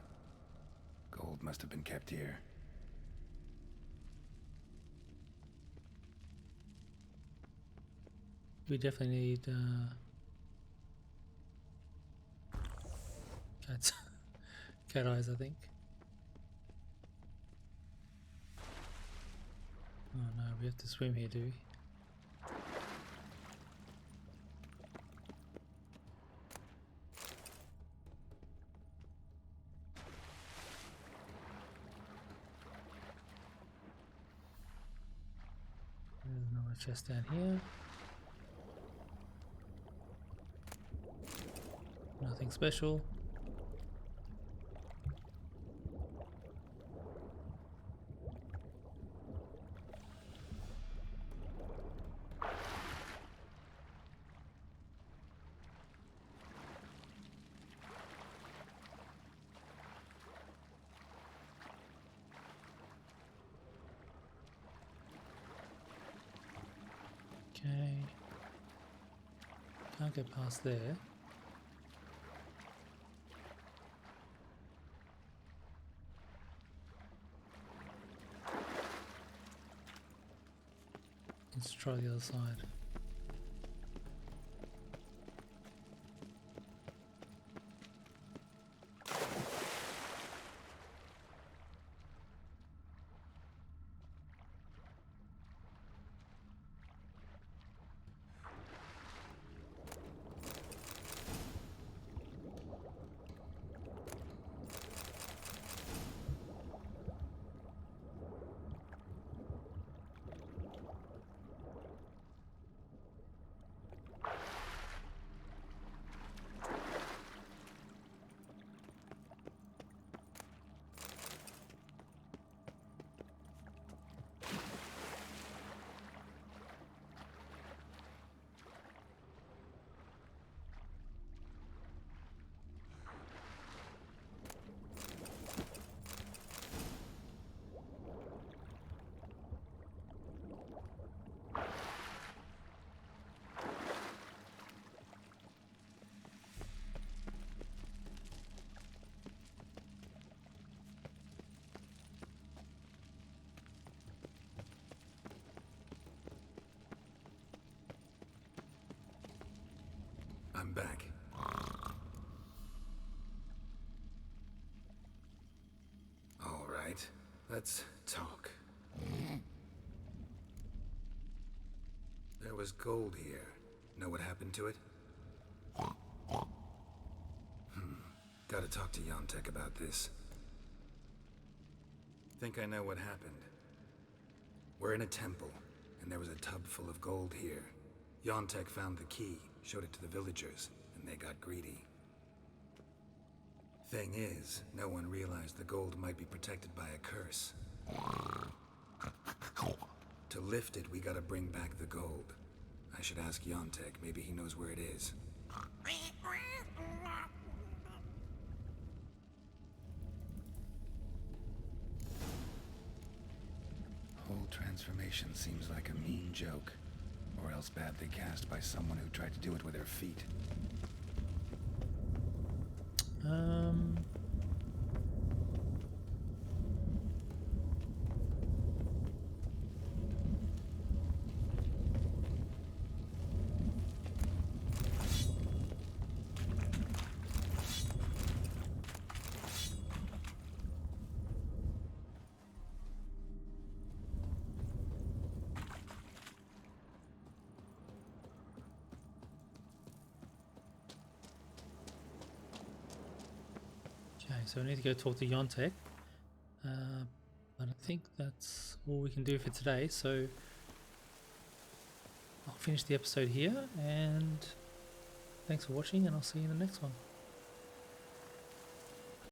Gold must have been kept here. We definitely need That's cat eyes, I think. Oh no, we have to swim here, do we? There's another chest down here. Nothing special. Okay. Can't get past there. Let's try the other side. I'm back. All right, let's talk. There was gold here. Know what happened to it? Gotta talk to Yontek about this. Think I know what happened. We're in a temple, and there was a tub full of gold here. Yontek found the key, showed it to the villagers, and they got greedy. Thing is, no one realized the gold might be protected by a curse. To lift it, we gotta bring back the gold. I should ask Yontek, maybe he knows where it is. Whole transformation seems like a mean joke. Or else badly cast by someone who tried to do it with their feet. Okay, so I need to go talk to Yontek. But I think that's all we can do for today, so I'll finish the episode here, and thanks for watching, and I'll see you in the next one.